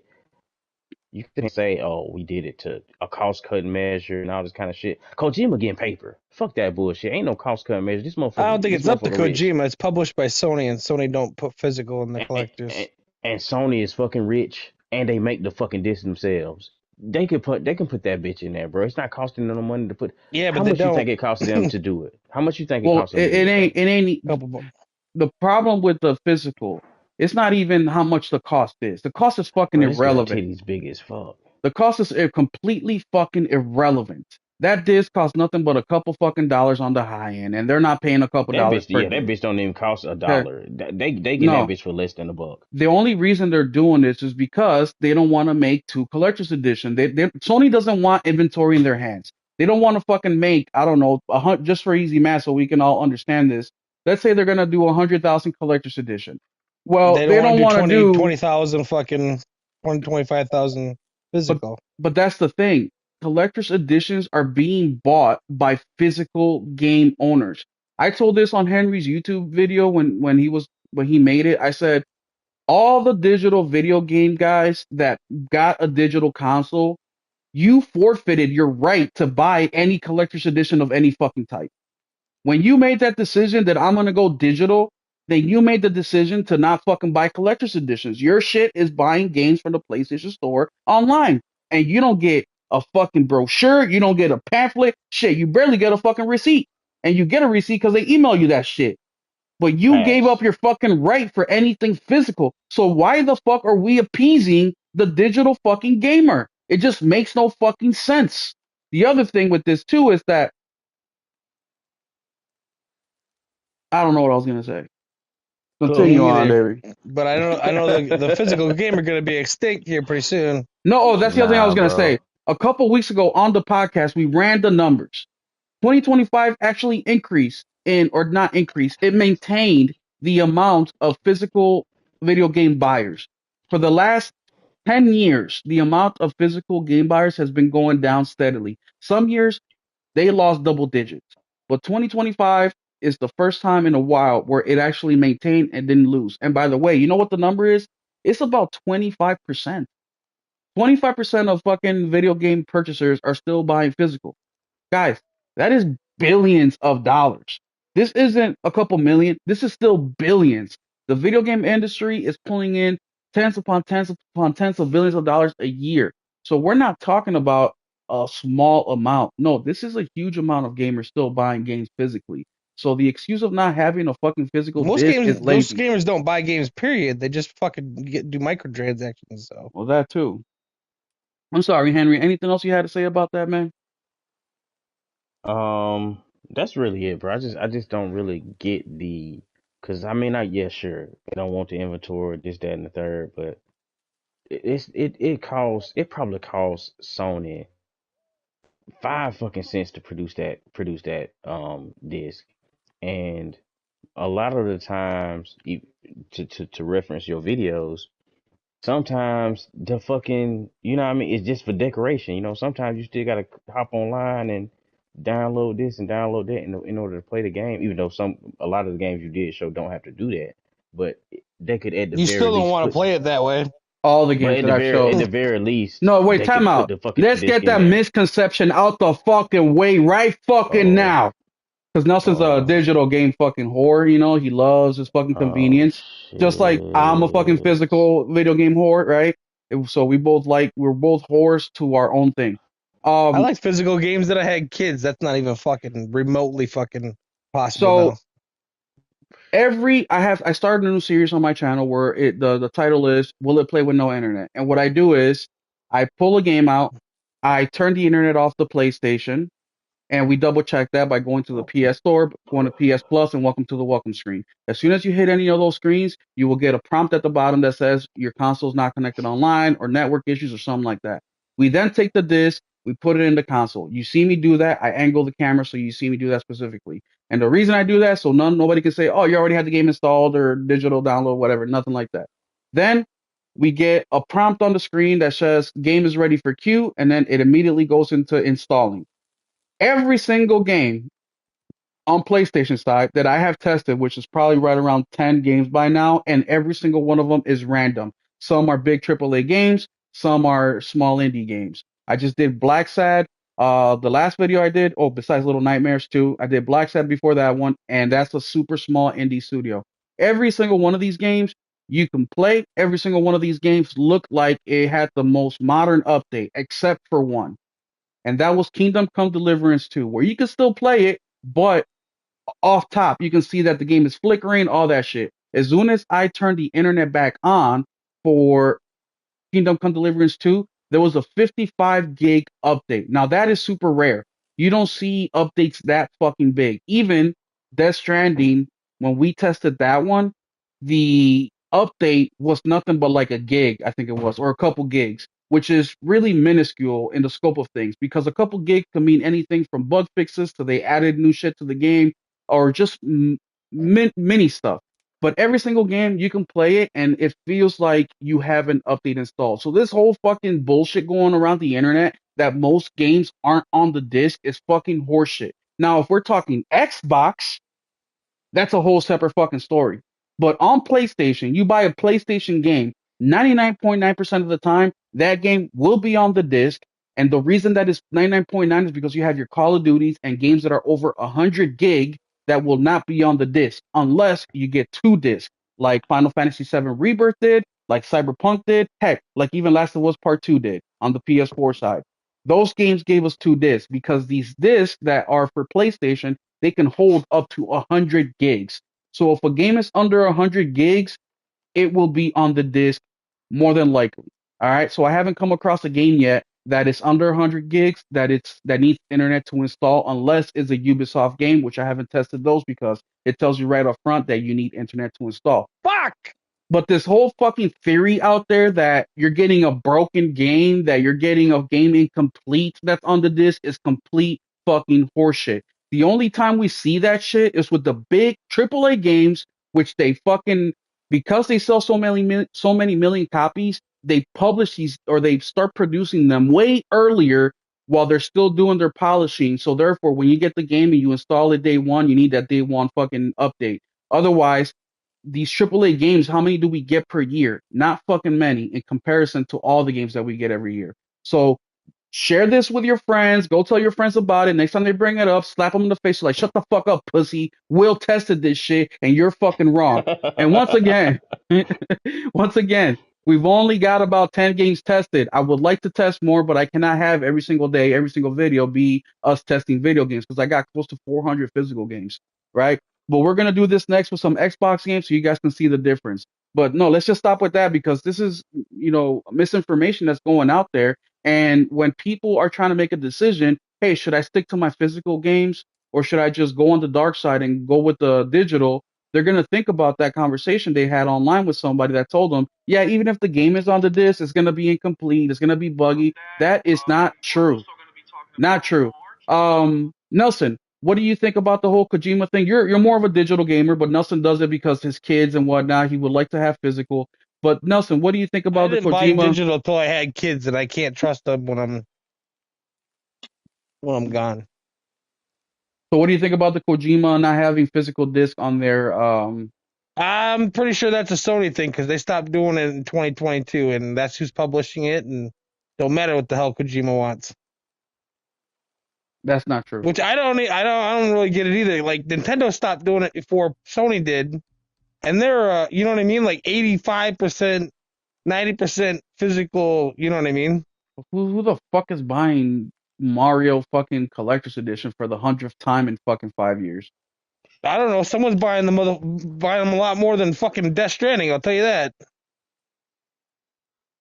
you can say, oh, we did it to a cost cutting measure and all this kind of shit. Kojima getting paper. Fuck that bullshit. Ain't no cost cutting measure. I don't think This it's up to motherfucker rich. Kojima. It's published by Sony, and Sony don't put physical in the And, and, collectors. and Sony is fucking rich and they make the fucking disc themselves. They can put that bitch in there, bro. It's not costing them no money to put. Yeah, How but they much you think don't. it costs them to do it? How much you think it Well, costs them to do it it ain't. though? It ain't. Couple bu- The problem with the physical, it's not even how much the cost is. The cost is fucking Bro, this girl irrelevant. titties big as fuck. The cost is completely fucking irrelevant. That disc costs nothing but a couple fucking dollars on the high end, and they're not paying a couple That dollars bitch, per yeah, that disc. bitch don't even cost a Okay, dollar. They getting that no. bitch for less than a buck. The only reason they're doing this is because they don't want to make two collector's edition. Sony doesn't want inventory in their hands. They don't want to fucking make, I don't know, just for easy math, so we can all understand this. Let's say they're gonna do 100,000 collector's edition. Well, They don't they want don't to do want to 20, do, 20,000 fucking 25,000 but physical. that's the thing. Collector's editions are being bought by physical game owners. I told this on Henry's YouTube video when he made it. I said all the digital video game guys that got a digital console, you forfeited your right to buy any collector's edition of any fucking type. When you made that decision that I'm gonna go digital, then you made the decision to not fucking buy collector's editions. Your shit is buying games from the PlayStation Store online, and you don't get a fucking brochure, you don't get a pamphlet, shit. You barely get a fucking receipt, and you get a receipt because they email you that shit. But you gave up Facts. your fucking right for anything physical. So why the fuck are we appeasing the digital fucking gamer? It just makes no fucking sense. The other thing with this too is that I don't know what I was gonna say. Cool. Continue Me on, either. Derry. But I know the physical game are gonna be extinct here pretty soon. No, oh, that's the other thing I Nah, was gonna bro. say. A couple weeks ago on the podcast, we ran the numbers. 2025 actually increased in, or not increased, it maintained the amount of physical video game buyers. For the last 10 years, the amount of physical game buyers has been going down steadily. Some years they lost double digits, but 2025 is the first time in a while where it actually maintained and didn't lose. And by the way, you know what the number is? It's about 25%. 25% of fucking video game purchasers are still buying physical. Guys, that is billions of dollars. This isn't a couple million. This is still billions. The video game industry is pulling in tens upon tens upon tens of billions of dollars a year. So we're not talking about a small amount. No, this is a huge amount of gamers still buying games physically. So the excuse of not having a fucking physical disc is Most lazy. gamers don't buy games. Period. They just fucking do microtransactions. So Well, that too. I'm sorry, Henry. Anything else you had to say about that, man? That's really it, bro. I just don't really get the, cause I mean, yeah, sure, they don't want the inventory, this, that, and the third, but it probably costs Sony 5 fucking cents to produce that disc, and a lot of the times, to reference your videos, sometimes the fucking, you know what I mean, it's just for decoration. You know, sometimes you still gotta hop online and download this and download that in order to play the game. Even though a lot of the games you did show don't have to do that, but they could at the you very still don't least want to put. play it that way. All the But games that I showed. at the very least, No, wait, they time could put out. the fucking Let's disc get in that there. misconception out the fucking way right fucking Oh, now. Because Nelson's a oh, digital game fucking whore, you know, he loves his fucking oh convenience. Just like I'm a fucking shit. physical video game whore, right? So we're both whores to our own thing. I Um, like physical games that I had kids. That's not even fucking remotely fucking possible so now. I started a new series on my channel where the title is Will It Play with No Internet? And what I do is I pull a game out, I turn the internet off the PlayStation, and we double check that by going to the PS Store, going to PS Plus, and welcome to the welcome screen. As soon as you hit any of those screens, you will get a prompt at the bottom that says your console is not connected online or network issues or something like that. We then take the disc, we put it in the console. You see me do that. I angle the camera so you see me do that specifically. And the reason I do that so nobody can say, "Oh, you already had the game installed or digital download, whatever." Nothing like that. Then we get a prompt on the screen that says game is ready for queue, and then it immediately goes into installing every single game on PlayStation side that I have tested, which is probably right around 10 games by now, and every single one of them is random. Some are big AAA games, some are small indie games. I just did Black Sad. The last video I did, oh, besides Little Nightmares too, I did Black Sad before that one, and that's a super small indie studio. Every single one of these games you can play. Every single one of these games look like it had the most modern update, except for one, and that was Kingdom Come Deliverance 2, where you can still play it, but off top you can see that the game is flickering, all that shit. As soon as I turned the internet back on for Kingdom Come Deliverance 2, there was a 55 gig update. Now that is super rare. You don't see updates that fucking big. Even Death Stranding, when we tested that one, the update was nothing but like a gig, I think it was, or a couple gigs, which is really minuscule in the scope of things because a couple gigs can mean anything from bug fixes to they added new shit to the game or just mini stuff. But every single game you can play it and it feels like you have an update installed. So this whole fucking bullshit going around the internet that most games aren't on the disc is fucking horseshit. Now, if we're talking Xbox, that's a whole separate fucking story. But on PlayStation, you buy a PlayStation game, 99.9% of the time, that game will be on the disc. And the reason that is 99.9 is because you have your Call of Duties and games that are over 100 gig that will not be on the disc unless you get two discs, like Final Fantasy VII Rebirth did, like Cyberpunk did, heck, like even Last of Us Part 2 did on the PS4 side. Those games gave us two discs because these discs that are for PlayStation they can hold up to 100 gigs. So if a game is under 100 gigs, it will be on the disc more than likely. All right. So I haven't come across a game yet that is under 100 gigs that needs internet to install unless it's a Ubisoft game, which I haven't tested those because it tells you right up front that you need internet to install. Fuck. But this whole fucking theory out there that you're getting a broken game, that you're getting a game incomplete that's on the disc is complete fucking horseshit. The only time we see that shit is with the big AAA games, which they fucking because they sell so many million copies, they publish these or they start producing them way earlier while they're still doing their polishing. So therefore, when you get the game and you install it day one, you need that day one fucking update. Otherwise, these AAA games, how many do we get per year? Not fucking many in comparison to all the games that we get every year. So share this with your friends. Go tell your friends about it. Next time they bring it up, slap them in the face like, shut the fuck up, pussy. Will tested this shit and you're fucking wrong. And once again, we've only got about 10 games tested. I would like to test more, but I cannot have every single day, every single video be us testing video games because I got close to 400 physical games, right? But we're going to do this next with some Xbox games so you guys can see the difference. But no, let's just stop with that because this is, misinformation that's going out there. And when people are trying to make a decision, hey, should I stick to my physical games or should I just go on the dark side and go with the digital? They're going to think about that conversation they had online with somebody that told them, yeah, even if the game is on the disc, it's going to be incomplete. It's going to be buggy. That is not true. Not true. Nelson, what do you think about the whole Kojima thing? You're more of a digital gamer, but Nelson does it because his kids and whatnot. He would like to have physical. But Nelson, what do you think I about the didn't buy Kojima? digital till I had kids, and I can't trust them when I'm gone. So what do you think about the Kojima not having physical disc on their I'm pretty sure that's a Sony thing because they stopped doing it in 2022, and that's who's publishing it, and don't matter what the hell Kojima wants. That's not true. Which I don't really get it either. Like Nintendo stopped doing it before Sony did, and they're you know what I mean, like 85%, 90% physical. You know what I mean? Who the fuck is buying Mario fucking collector's edition for the 100th time in fucking 5 years? I don't know. Someone's buying them a lot more than fucking Death Stranding. I'll tell you that.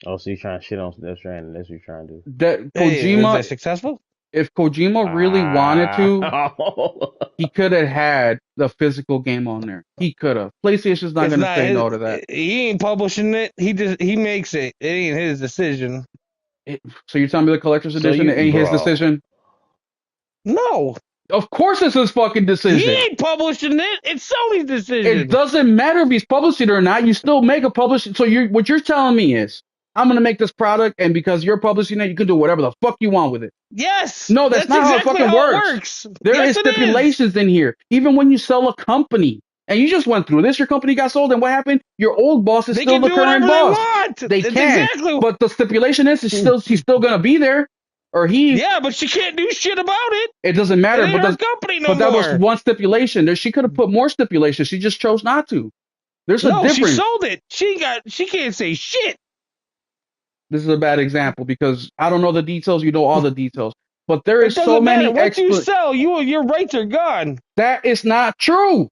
Oh, so you're trying to shit on Death Stranding? That's what you're trying to do. That Hey, was Kojima, that successful? if Kojima really wanted to, to. he could have had the physical game on there. He could have. PlayStation's not It's gonna not say his, no to that. He ain't publishing it. He makes it. It ain't his decision. So you're telling me the collector's edition ain't his decision? No, Of course it's his fucking decision. he ain't publishing it. It's Sony's decision. It doesn't matter if he's publishing it or not. You still make a publishing. So what you're telling me is, I'm gonna make this product, and because you're publishing it, you can do whatever the fuck you want with it. Yes. No, that's not exactly how it fucking how works. it works. There Yes, is it is. stipulations in here. Even when you sell a company, and you just went through this, your company got sold, and what happened? Your old boss is They still can the do current whatever boss. they want. They That's can, exactly. but the stipulation is he's still gonna be there, or he. Yeah, but she can't do shit about it. It doesn't matter. It ain't But her company no but that more. was one stipulation. She could have put more stipulations. She just chose not to. There's a No, difference. she sold it. She can't say shit. This is a bad example because I don't know the details. You know all the details. But there It is so doesn't many matter. Once you sell, your rights are gone. That is not true.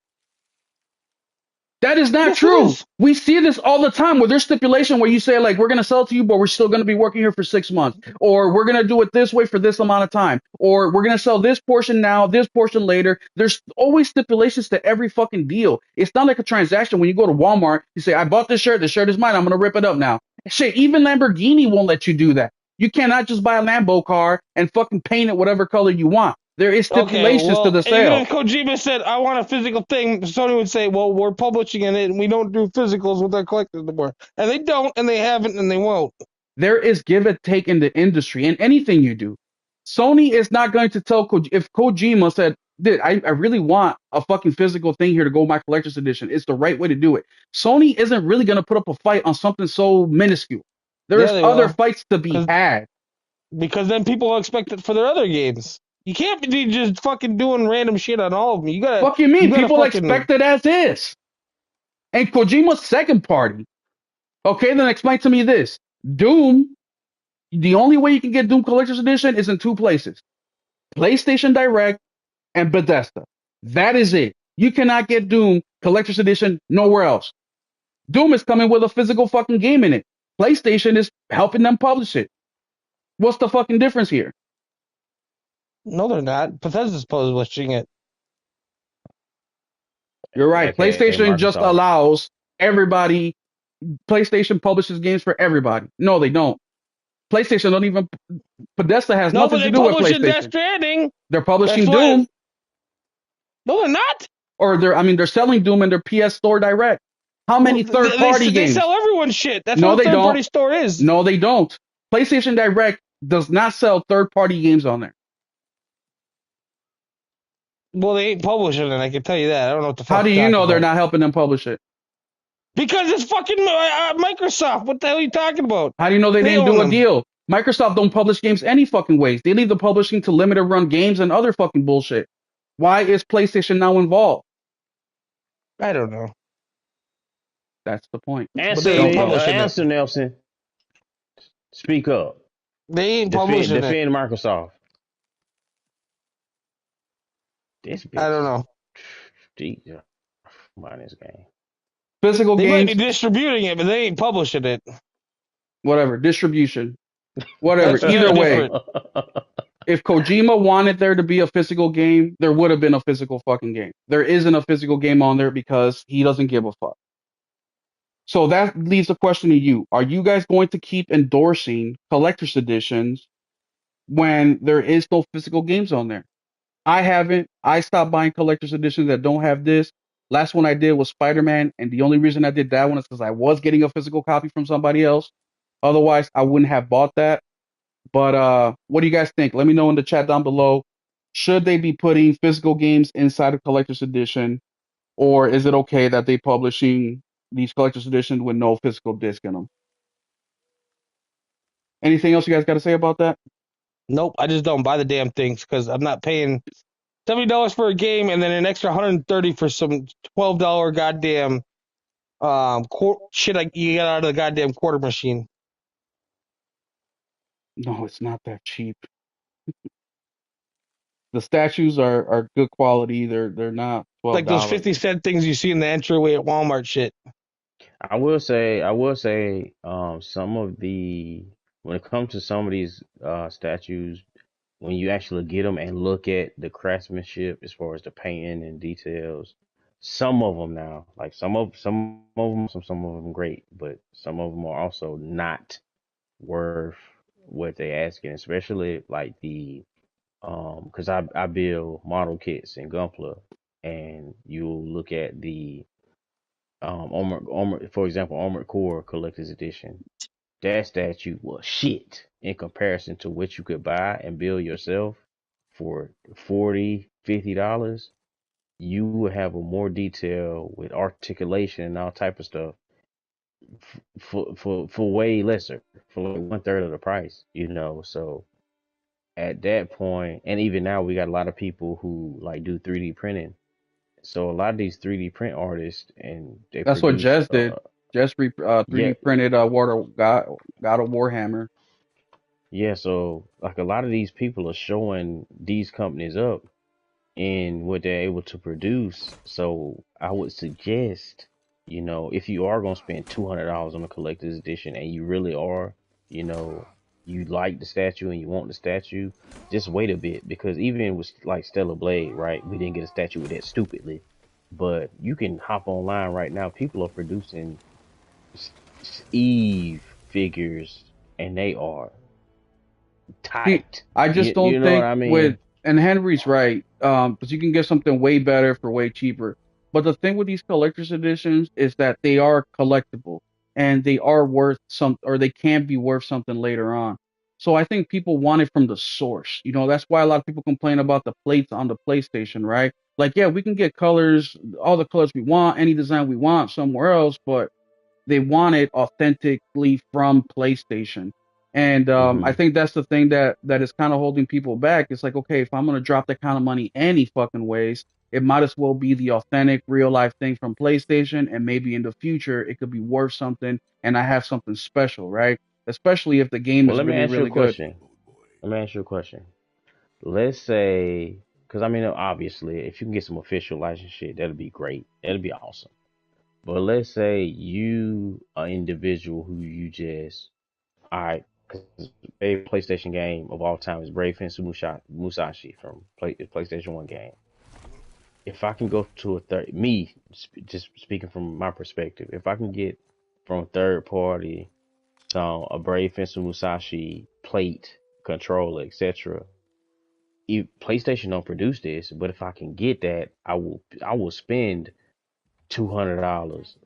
That is not Yes, it true. is. We see this all the time where there's stipulation where you say, like, we're going to sell it to you, but we're still going to be working here for 6 months. Or we're going to do it this way for this amount of time. Or we're going to sell this portion now, this portion later. There's always stipulations to every fucking deal. It's not like a transaction when you go to Walmart, you say, I bought this shirt is mine, I'm going to rip it up now. Shit, even Lamborghini won't let you do that. You cannot just buy a Lambo car and fucking paint it whatever color you want. There is Okay, stipulations to well, the even sale. if Kojima said, I want a physical thing, Sony would say, well, we're publishing it and we don't do physicals with our collectors anymore. And they don't, and they haven't, and they won't. There is give and take in the industry in anything you do. Sony is not going to tell if Kojima said, I really want a fucking physical thing here to go with my collector's edition. It's the right way to do it. Sony isn't really going to put up a fight on something so minuscule. Yeah, There's they other will. fights to be had. Because then people will expect it for their other games. You can't be just fucking doing random shit on all of them. Fuck you mean? People fucking. expect it as is. And Kojima's second party. Okay, then explain to me this. Doom, the only way you can get Doom Collector's Edition is in two places. PlayStation Direct and Bethesda. That is it. You cannot get Doom Collector's Edition nowhere else. Doom is coming with a physical fucking game in it. PlayStation is helping them publish it. What's the fucking difference here? No, they're not. Bethesda's publishing it. You're right. AKA PlayStation just Microsoft. allows everybody. PlayStation publishes games for everybody. No, they don't. PlayStation don't even. Bethesda has No, but nothing they to do with publish in Death PlayStation. Stranding. They're publishing That's why- Doom, No, they're not. or they're selling Doom in their PS Store Direct. How many Well, third-party they games? sell everyone's shit. That's No, what a they don't. third-party store is. No, they don't. PlayStation Direct does not sell third-party games on there. Well, they ain't publishing it. I can tell you that. I don't know what the fuck. How do you're you know talking they're about. not helping them publish it? Because it's fucking Microsoft. What the hell are you talking about? How do you know they didn't own do a them. deal? Microsoft don't publish games any fucking ways. They leave the publishing to limited run games and other fucking bullshit. Why is PlayStation now involved? I don't know. That's the point. Answer, they ain't Don't know. publishing it. answer, Nelson. Speak up. They ain't publishing it. Defend Microsoft. This bitch. I don't know. Jesus. Mind this game. Physical They might games, be distributing it, but they ain't publishing it. whatever, distribution, whatever. That's Either very way, different. if Kojima wanted there to be a physical game, there would have been a physical fucking game. There isn't a physical game on there because he doesn't give a fuck. So that leaves a question to you. Are you guys going to keep endorsing collector's editions when there is no physical games on there? I haven't. I stopped buying collector's editions that don't have this. Last one I did was Spider-Man, and the only reason I did that one is because I was getting a physical copy from somebody else. Otherwise, I wouldn't have bought that. But what do you guys think? Let me know in the chat down below. Should they be putting physical games inside of collector's edition, or is it okay that they publishing these collector's editions with no physical disc in them? Anything else you guys got to say about that? Nope, I just don't buy the damn things because I'm not paying $70 for a game and then an extra $130 for some $12 goddamn shit you get out of the goddamn quarter machine. No, it's not that cheap. The statues are good quality. They're not $12. Like those 50-cent things you see in the entryway at Walmart shit. I will say, some of the, when it comes to some of these statues, when you actually get them and look at the craftsmanship as far as the painting and details, some of them now, like some of them great, but some of them are also not worth what they're asking, especially like the because I build model kits in Gunpla, and you'll look at the for example, Armored Core Collector's Edition. That statue was shit in comparison to what you could buy and build yourself for $40-$50. You would have a more detail with articulation and all type of stuff for way lesser, for like 1/3 of the price, you know. So at that point, and even now, we got a lot of people who like do 3D printing. So a lot of these 3D print artists, and they That's what produce Jez did. Jez 3D yeah, printed God of Warhammer. yeah. So like a lot of these people are showing these companies up in what they're able to produce. So I would suggest if you are gonna spend $200 on a collector's edition and you really are, you know, you like the statue and you want the statue, just wait a bit because even with like Stellar Blade, right? We didn't get a statue with that stupidly, but you can hop online right now. People are producing Eve figures and they are See, tight. I You just you don't know what think I with, mean? and Henry's right, because you can get something way better for way cheaper. But the thing with these collector's editions is that they are collectible and they are worth some, or they can be worth something later on. So I think people want it from the source. That's why a lot of people complain about the plates on the PlayStation, right? Like, yeah, we can get colors, all the colors we want, any design we want somewhere else, but they want it authentically from PlayStation. And I Hmm. think that's the thing that is kind of holding people back. It's like, okay, if I'm gonna drop that kind of money any fucking ways, it might as well be the authentic, real life thing from PlayStation, and maybe in the future it could be worth something, and I have something special, right? Especially if the game Well, is let me really, ask you a really good. question. Let me ask you a question. Let's say, because I mean, obviously, if you can get some official license shit, that'll be great. That'll be awesome. But let's say you an individual who you just, all right, because a PlayStation game of all time is Brave Fencer Musashi from PlayStation 1 game. If I can go to a third, just speaking from my perspective, if I can get from third party a Brave Fencer Musashi plate, controller, etc. PlayStation don't produce this, but if I can get that, I will spend $200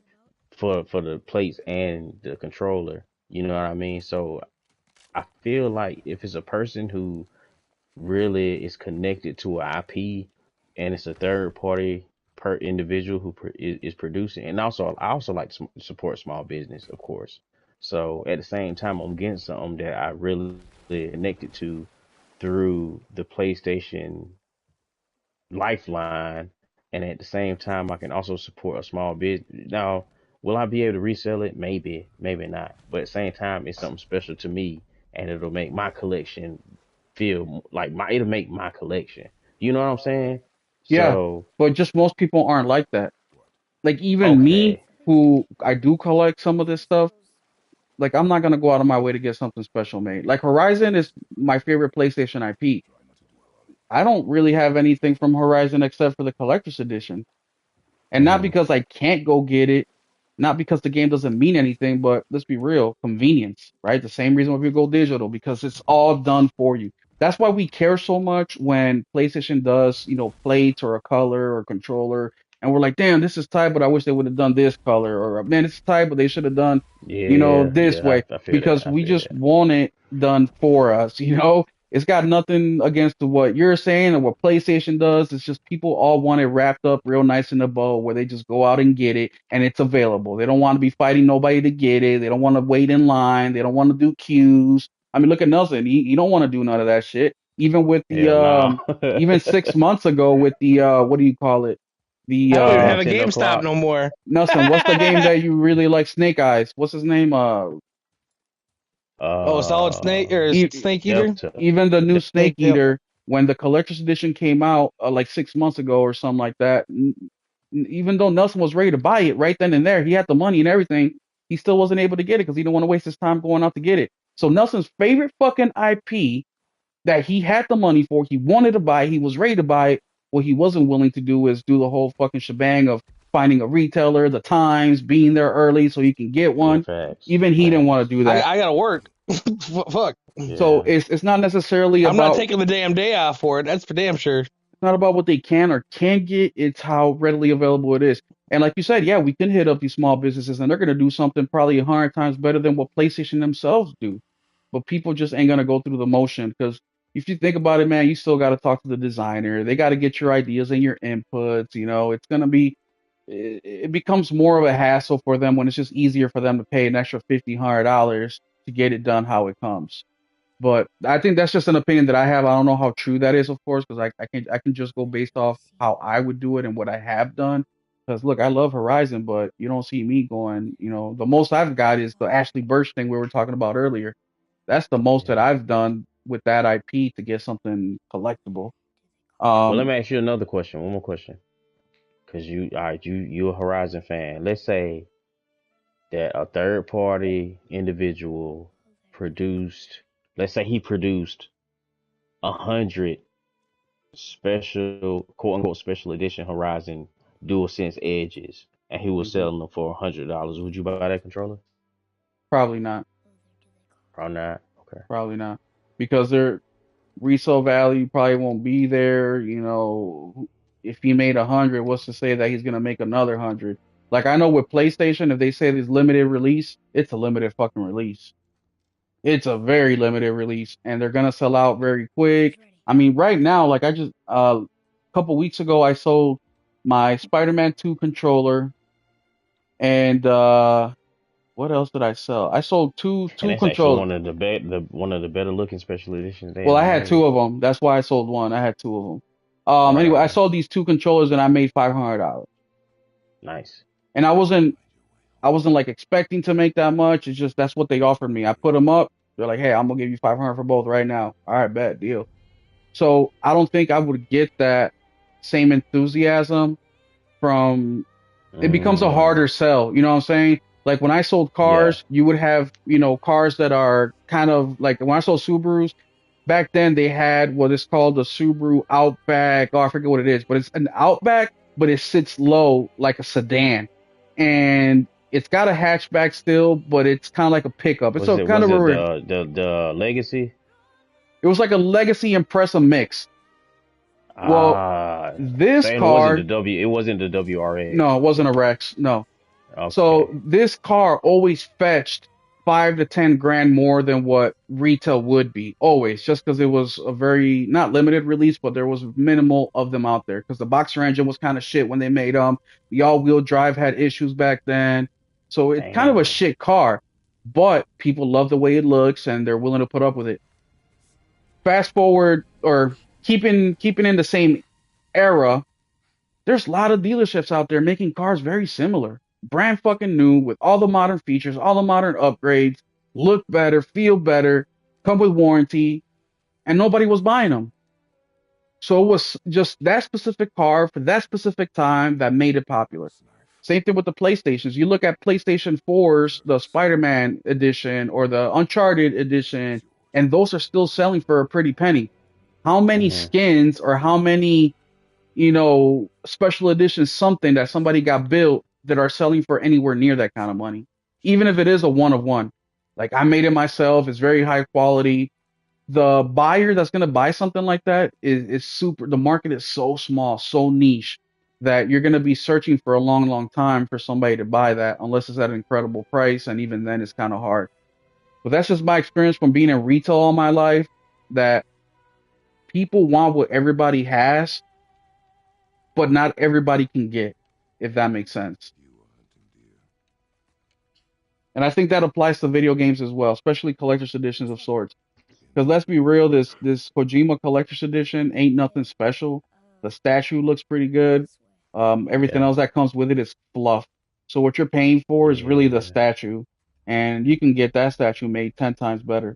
for the plates and the controller. You know what I mean? So I feel like if it's a person who really is connected to an IP and it's a third party per individual who is producing, and also I also like to support small business, of course. So at the same time, I'm getting something that I really connected to through the PlayStation lifeline, and at the same time, I can also support a small business. Now, will I be able to resell it? Maybe, maybe not. But at the same time, it's something special to me, and it'll make my collection feel like it'll make my collection. You know what I'm saying? Yeah, So, but just most people aren't like that. Like even me, okay, who I do collect some of this stuff. Like I'm not gonna go out of my way to get something special made. Like Horizon is my favorite PlayStation IP. I don't really have anything from Horizon except for the collector's edition. And not hmm, because I can't go get it, not because the game doesn't mean anything, but let's be real, convenience, right? The same reason why we go digital, because it's all done for you. That's why we care so much when PlayStation does, plates or a color or controller, and we're like, damn, this is tight, but I wish they would have done this color, or man, it's tight, but they should have done, yeah, this yeah, way, I feel that, because I we feel just that. want it done for us. It's got nothing against what you're saying or what PlayStation does. It's just people all want it wrapped up real nice in a bow where they just go out and get it and it's available. They don't want to be fighting nobody to get it. They don't want to wait in line. They don't want to do queues. I mean, look at Nelson. He don't want to do none of that shit. Even with the Hell no. even 6 months ago with the what do you call it? The I don't even have a Nintendo GameStop clock. no more. Nelson, what's the game that you really like? Snake Eyes. What's his name? Oh, Solid Snake or E- Snake Eater? Delta. Even the new Delta. Snake Yep. Eater, when the collector's edition came out like 6 months ago or something like that, even though Nelson was ready to buy it right then and there, he had the money and everything, he still wasn't able to get it because he didn't want to waste his time going out to get it. So Nelson's favorite fucking IP that he had the money for, he wanted to buy, he was ready to buy it. What he wasn't willing to do is do the whole fucking shebang of finding a retailer, the times, being there early so he can get Yeah, one. facts. Even he didn't want Facts. to do I that. I gotta work. Fuck. So Yeah. it's not necessarily I'm not about taking the damn day off for it. That's for damn sure. not about what they can or can't get. It's how readily available it is. And like you said, yeah, we can hit up these small businesses and they're going to do something probably 100 times better than what PlayStation themselves do. But people just ain't going to go through the motion because if you think about it, man, you still got to talk to the designer. They got to get your ideas and your inputs. It's going to be, it becomes more of a hassle for them when it's just easier for them to pay an extra $100 to get it done how it comes. But I think that's just an opinion that I have. I don't know how true that is, of course, because I can just go based off how I would do it and what I have done. Because look, I love Horizon, but you don't see me going. The most I've got is the Ashley Birch thing we were talking about earlier. That's the most that Yeah. I've done with that IP to get something collectible. Well, let Um, me ask you another question. One more question. Cause you, all right, you a Horizon fan. Let's say that a third party individual produced, let's say he produced 100 special, quote unquote, special edition Horizon DualSense Edges, and he was Hmm. selling them for $100. Would you buy that controller? Probably not. Probably not. Okay. Probably not. Because their resale value probably won't be there. You know, if he made 100, what's to say that he's gonna make another 100? Like I know with PlayStation, if they say it's limited release, it's a limited fucking release. It's a very limited release, and they're gonna sell out very quick. I mean, right now, like I just a couple weeks ago, I sold my Spider-Man 2 controller, and what else did I sell? I sold And two that's actually controllers. one of the one of the better looking special editions they Well, ever I had two made. of them. That's why I sold one. I had two of them. Anyway, I Wow. sold these two controllers and I made $500. Nice. And I wasn't like expecting to make that much. It's just that's what they offered me. I put them up. They're like, hey, I'm gonna give you 500 for both right now. All right, bet deal. So I don't think I would get that same enthusiasm from. It becomes a Mm, harder sell. You know what I'm saying? Like when I sold yeah. cars, you would have, you know, cars that are kind of like when I sold Subarus, back then they had what is called the Subaru Outback. Oh, I forget what it is, but it's an Outback, but it sits low like a sedan. And it's got a hatchback still, but it's kind of like a pickup. It's a kind Was of it a, the Legacy? it was like a Legacy Impreza mix. Well, Ah, so this it wasn't the car, W. It wasn't the no, WRX. it wasn't a Rex. No. So Okay. this car always fetched 5 to 10 grand more than what retail would be, always, just because it was a very not limited release, but there was minimal of them out there. Because the Boxer engine was kind of shit when they made them. The all-wheel drive had issues back then, so it's kind of a Damn. shit car. But people love the way it looks, and they're willing to put up with it. Fast forward, or keeping in the same era, there's a lot of dealerships out there making cars very similar. Brand fucking new with all the modern features, all the modern upgrades, look better, feel better, come with warranty, and nobody was buying them. So it was just that specific car for that specific time that made it popular. Same thing with the PlayStations. You look at PlayStation 4's, the Spider-Man edition or the Uncharted edition, and those are still selling for a pretty penny. How many Hmm. skins or how many special edition something that somebody got built that are selling for anywhere near that kind of money. Even if it is a one of one. Like I made it myself, it's very high quality. The buyer that's gonna buy something like that is super the market is so small, so niche that you're gonna be searching for a long, long time for somebody to buy that unless it's at an incredible price, and even then it's kind of hard. But that's just my experience from being in retail all my life, that people want what everybody has, but not everybody can get, if that makes sense. And I think that applies to video games as well, especially collector's editions of sorts. Because let's be real, this Kojima collector's edition ain't nothing special. The statue looks pretty good. Everything Yeah. else that comes with it is fluff. So what you're paying for is really the Yeah. statue, and you can get that statue made 10 times better.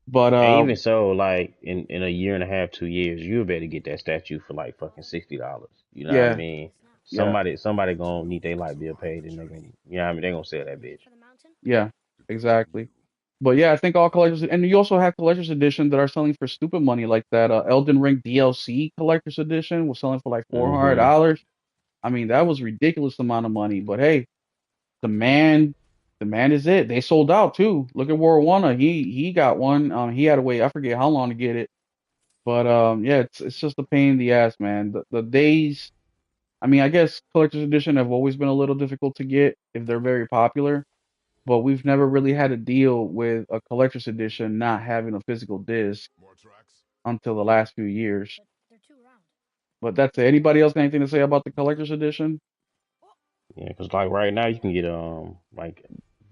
But And even so, like in a year and a half, 2 years, you'll be able to get that statue for like fucking $60. You know what I yeah, mean? yeah, Somebody gonna need their light bill paid, and they're gonna, you know what I mean? They gonna sell that bitch. yeah, exactly. But yeah, I think all collectors, and you also have collector's edition that are selling for stupid money, like that Elden Ring DLC collector's edition was selling for like four hundred Hmm. dollars. I mean, that was ridiculous amount of money. But hey, demand, demand is it. They sold out too. Look at War One. He got one. He had to wait. I forget how long to get it. But yeah, it's just a pain in the ass, man. The days. I mean, I guess collector's edition have always been a little difficult to get if they're very popular, but we've never really had to deal with a collector's edition not having a physical disc until the last few years. But that's it. Anybody else got anything to say about the collector's edition? Yeah, cause like right now you can get like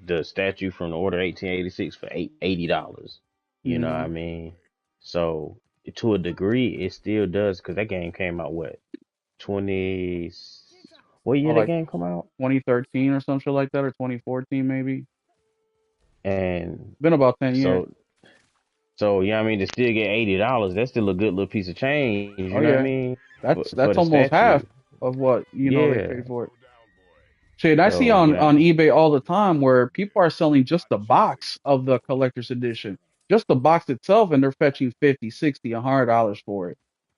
the statue from the Order 1886 for $80. You know what I Hmm. mean? So to a degree, it still does, cause that game came out what 20? What year Or that like game come out? 2013 or some shit like that, or 2014 maybe. And Been about 10 years. so you know what I mean, to still get $80, that's still a good little piece of change. Oh You know what I yeah, mean? that's For that's the almost statue. half. of what they Yeah. paid for it. Shit, I see So on eBay all the time where people are selling just the box of the collector's edition, just the box itself, and they're fetching 50, 60, $100 for it.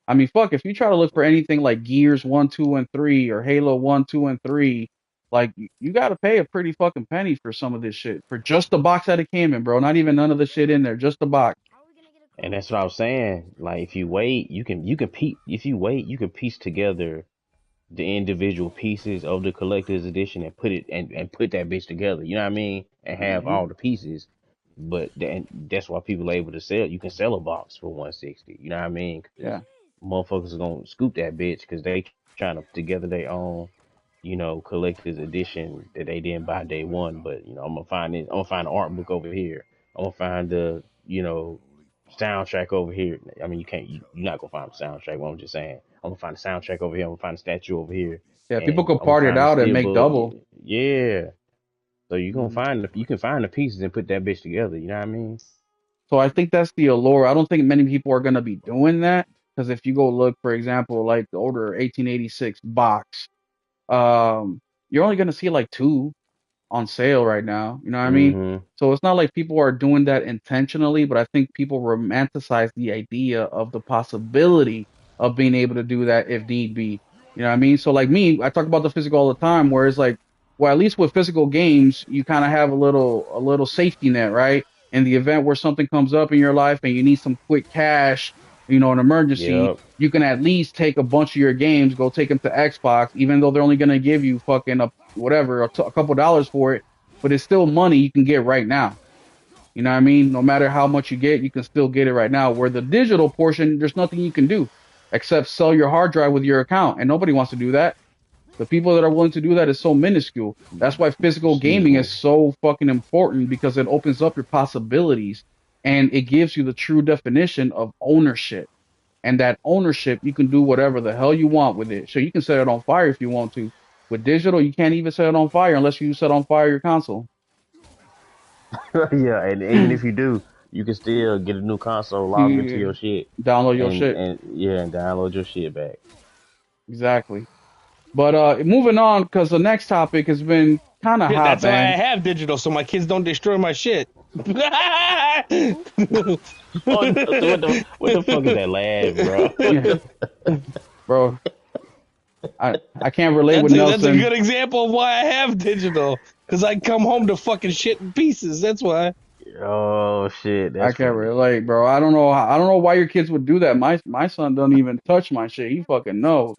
I mean, fuck, if you try to look for anything like Gears 1, 2, and 3 or Halo 1, 2, and 3, like you got to pay a pretty fucking penny for some of this shit for just the box that it came in, bro. Not even none of the shit in there, just the box. and that's what I was saying. Like if you wait, you can piece together the individual pieces of the collector's edition and put it and put that bitch together. You know what I mean? And have Hmm. all the pieces. But then that's why people are able to sell. You can sell a box for 160. You know what I mean? 'Cause Yeah, motherfuckers are gonna scoop that bitch because they trying to put together their own, collector's edition that they didn't buy day one. But I'm gonna find it. I'm gonna find the art book over here. I'm gonna find the soundtrack over here. I mean, you can't. You're not gonna find the soundtrack. What I'm just saying. I'm gonna find the soundtrack over here. I'm gonna find the statue over here, yeah. People and could I'm gonna part it find the out and make steelbook. double. Yeah. So you gonna Mhm. find you can find the pieces and put that bitch together. You know what I mean? So I think that's the allure. I don't think many people are gonna be doing that because if you go look, for example, like the older 1886 box, you're only gonna see like two on sale right now. You know what I mean? Mm-hmm. So it's not like people are doing that intentionally, but I think people romanticize the idea of the possibility of being able to do that if need be. You know what I mean? So like me, I talk about the physical all the time, where it's like, well, at least with physical games, you kind of have a little safety net, right? In the event where something comes up in your life and you need some quick cash, an emergency, Yep. you can at least take a bunch of your games, go take them to Xbox, even though they're only gonna give you fucking whatever, a couple dollars for it, but it's still money you can get right now. You know what I mean? No matter how much you get, you can still get it right now. Where the digital portion, there's nothing you can do except sell your hard drive with your account, and nobody wants to do that. The people that are willing to do that is so minuscule. That's why physical Excuse gaming is me. so fucking important because it opens up your possibilities and it gives you the true definition of ownership. And that ownership, you can do whatever the hell you want with it. So you can set it on fire if you want to. With digital, you can't even set it on fire unless you set on fire your console. Yeah, and even if you do, you can still get a new console, log into your You shit, download your and shit. and yeah, and download your shit back. Exactly. But moving on, because the next topic has been kind of Shit, hot, that's why I man. have digital, so my kids don't destroy my shit. Oh, what the fuck is that laugh, bro? What Yeah, the bro. I can't relate with That's a Nelson. good example of why I have digital. Cause I come home to fucking shit in pieces. That's why. Oh shit, I that's can't funny. relate, bro. I don't know. I don't know why your kids would do that. My son doesn't even touch my shit. He fucking knows.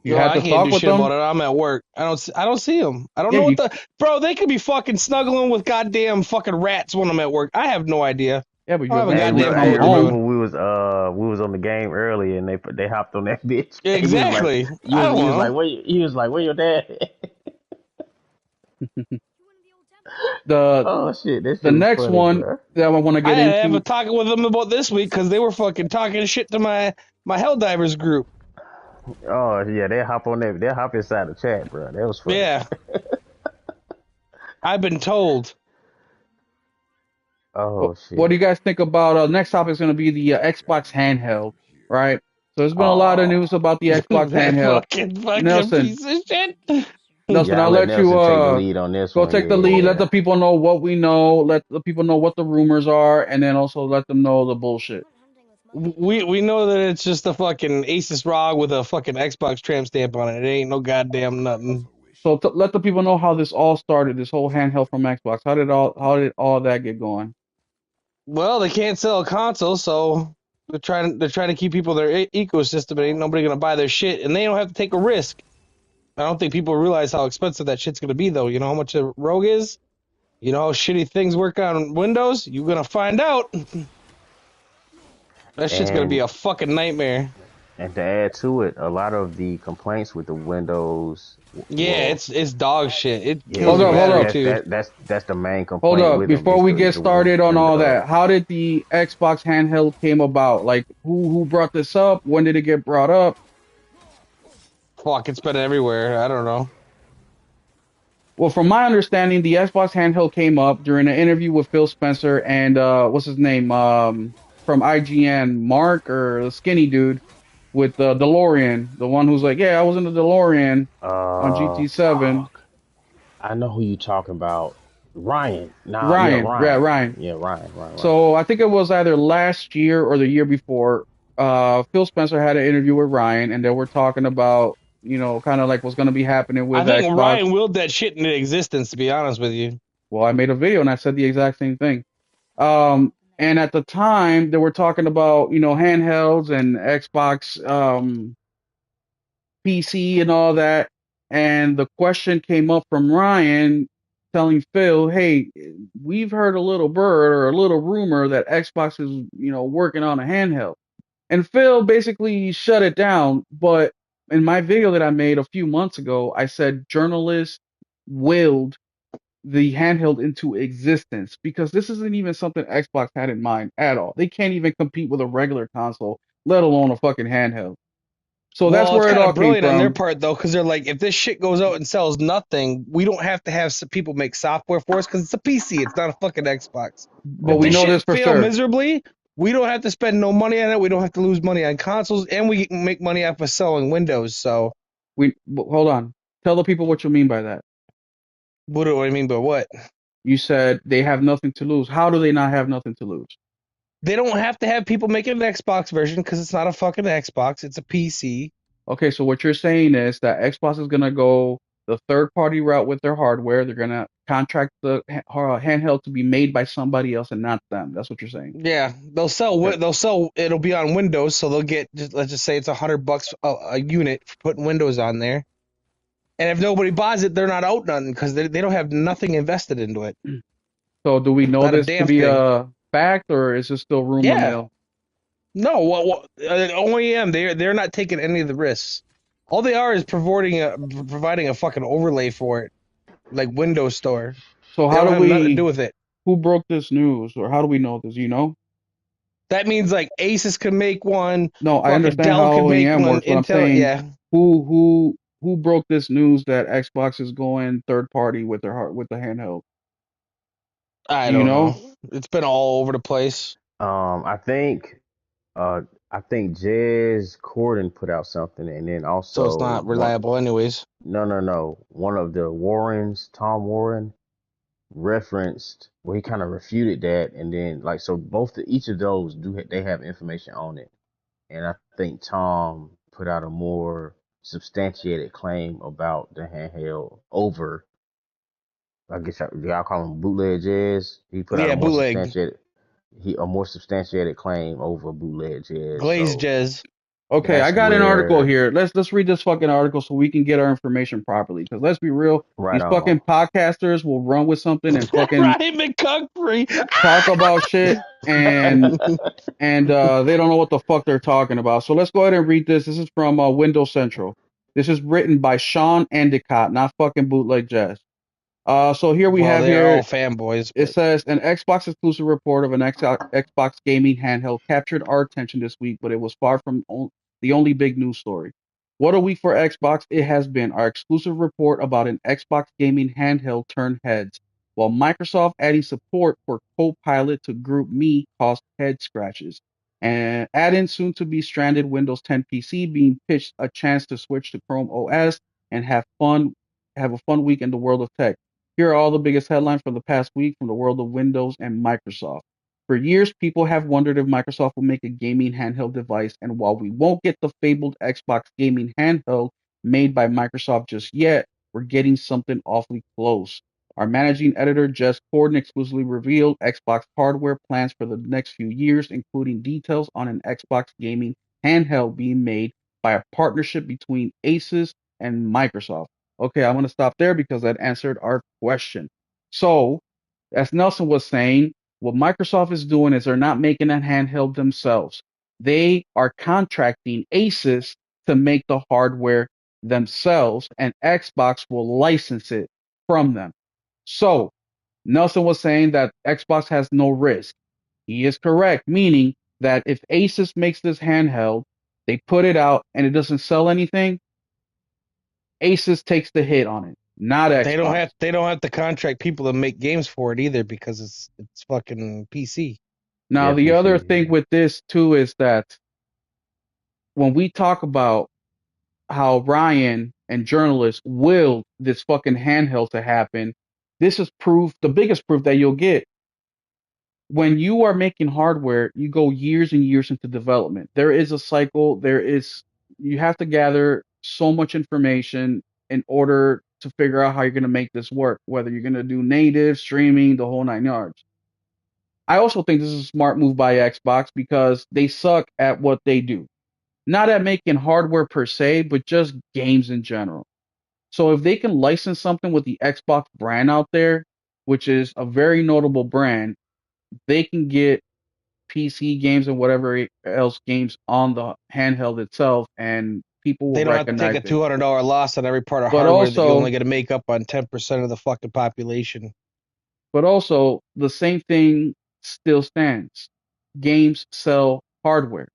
You Bro, had I to can't talk do with shit about them. it. I'm at work. I don't see them. I don't Yeah, know what you. the bro. They could be fucking snuggling with goddamn fucking rats when I'm at work. I have no idea. Yeah, but I you don't have a Hey, eventually goddamn come clue hey, what they're remember home. doing. when we was on the game early and they hopped on that bitch Yeah, and we was like, exactly. I don't he was like, know. where your dad? The Oh shit, that the shit was next funny, one bro. that I want to I get had to have a into. talking with them about this week because they were fucking talking shit to my Helldivers group. Oh yeah, they hop on that. They hop inside the chat, bro. That was funny. Yeah, I've been told. What, Oh what do shit. you guys think about? Next topic is going to be the Xbox handheld, right? So there's been a lot of Oh, news about the Xbox That handheld. fucking Nelson, piece of shit. Nelson, y'all I'll let let you Nelson take the lead on this go one. take the lead. Let the Yeah. people know what we know. Let the people know what the rumors are, and then also let them know the bullshit. We know that it's just a fucking Asus ROG with a fucking Xbox tramp stamp on it. It ain't no goddamn nothing. So let the people know how this all started. This whole handheld from Xbox. How did all that get going? Well, they can't sell a console, so they're trying to keep people in their ecosystem. And ain't nobody gonna buy their shit, and they don't have to take a risk. I don't think people realize how expensive that shit's gonna be, though. You know how much a ROG is? You know how shitty things work on Windows? You're gonna find out. That shit's gonna be And a fucking nightmare. to add to it, a lot of the complaints with the Windows, Yeah, well, it's dog shit. It yeah, kills Hold your up, hold battery up, too. that's the main hold complaint up. with them Before is we get started on all the that, how did the Xbox handheld came about? Like, who brought this up? When did it get brought up? Fuck, it's been everywhere. I don't know. Well, from my understanding, the Xbox handheld came up during an interview with Phil Spencer and what's his name from IGN, Mark or the skinny dude, with the DeLorean, the one who's like, yeah, I was in the DeLorean on GT7. Fuck. I know who you talking about. Ryan. Nah, yeah, Ryan, yeah, Ryan. Ryan. Yeah, Ryan. So I think it was either last year or the year before. Phil Spencer had an interview with Ryan, and they were talking about, kind of like what's going to be happening I with think Xbox. Ryan willed that shit into existence. To be honest with you, Well, I made a video and I said the exact same thing. And at the time, they were talking about, handhelds and Xbox PC and all that. And the question came up from Ryan telling Phil, hey, we've heard a little bird or a little rumor that Xbox is, working on a handheld. And Phil basically shut it down. But in my video that I made a few months ago, I said journalists willed the handheld into existence because this isn't even something Xbox had in mind at all. They can't even compete with a regular console, let alone a fucking handheld. So that's well, it's where it kind all of came brilliant on their from. part though, because they're like, if this shit goes out and sells nothing, we don't have to have some people make software for us because it's a PC. It's not a fucking Xbox. But If we this know shit this for fail sure. miserably, we don't have to spend no money on it. We don't have to lose money on consoles, and we can make money off of selling Windows. So, Hold on. Tell the people what you mean by that. what do I mean by what? You said they have nothing to lose. How do they not have nothing to lose? They don't have to have people making an Xbox version because it's not a fucking Xbox. It's a PC. Okay, so what you're saying is that Xbox is gonna go the third party route with their hardware. They're gonna contract the handheld to be made by somebody else and not them. That's what you're saying. Yeah, they'll sell. Okay. They'll sell. It'll be on Windows, so they'll get. Let's just say it's $100 a unit for putting Windows on there. And if nobody buys it, they're not out nothing because they don't have nothing invested into it. So do we know Not a this to damn be thing. a fact or is this still rumor Yeah. mill? No. OEM. They're not taking any of the risks. All they are is providing a fucking overlay for it, like Windows Store. So They how don't do have nothing to do we? with it. Who broke this news or how do we know this? You know? That means like Asus can make one, No, I fucking understand Dell how can make OEM one, works, but I'm Intel. saying Yeah. who broke this news that Xbox is going third party with with the handheld? I Do you don't know. know? It's been all over the place. I think uh I think Jez Corden put out something, and then So it's also not reliable anyways. no. One of the Warrens, Tom Warren, referenced, well, he kind of refuted that, and then like so each of those they have information on it, and I think Tom put out a more substantiated claim about the handheld over, I guess y'all call him bootleg jazz. He put out Yeah, bootleg. a more substantiated claim over bootleg jazz. Glazed So Jez. Okay, I that's got an article where here. Let's read this fucking article so we can get our information properly. Because let's be real, right these on. fucking podcasters will run with something and fucking Ryan McCuffrey. talk about shit and they don't know what the fuck they're talking about. So let's go ahead and read this. This is from Windows Central. This is written by Sean Endicott, not fucking bootleg jazz. So here we Well, have they're all here. fanboys, It but says an Xbox exclusive report of an Xbox gaming handheld captured our attention this week, but it was far from the only big news story. What a week for Xbox it has been. Our exclusive report about an Xbox gaming handheld turned heads, while Microsoft adding support for Copilot to Group Me caused head scratches. And add-in soon to be stranded Windows 10 PC being pitched a chance to switch to Chrome OS and have a fun week in the world of tech. Here are all the biggest headlines from the past week from the world of Windows and Microsoft. For years, people have wondered if Microsoft will make a gaming handheld device, and while we won't get the fabled Xbox gaming handheld made by Microsoft just yet, we're getting something awfully close. Our managing editor, Jess Corden, exclusively revealed Xbox hardware plans for the next few years, including details on an Xbox gaming handheld being made by a partnership between Asus and Microsoft. Okay, I'm going to stop there because that answered our question. So, as Nelson was saying, what Microsoft is doing is they're not making that handheld themselves. They are contracting Asus to make the hardware themselves, and Xbox will license it from them. So, Nelson was saying that Xbox has no risk. He is correct, meaning that if Asus makes this handheld, they put it out and it doesn't sell anything, Asus takes the hit on it, not Xbox. they don't have to contract people to make games for it either because it's fucking PC. Now, Yeah, the other PC. thing with this too is that when we talk about how Ryan and journalists willed this fucking handheld to happen, this is proof, the biggest proof that you'll get. When you are making hardware, you go years and years into development. There is a cycle. You have to gather so much information in order to figure out how you're going to make this work, whether you're going to do native, streaming, the whole nine yards. I also think this is a smart move by Xbox because they suck at what they do. Not at making hardware per se, but just games in general. So if they can license something with the Xbox brand out there, which is a very notable brand, they can get PC games and whatever else games on the handheld itself, and people will They don't have to take recognize a it. $200 loss on every part of But hardware that you also, only get to make up on 10% of the fucking population. the same thing still stands. Games sell hardware,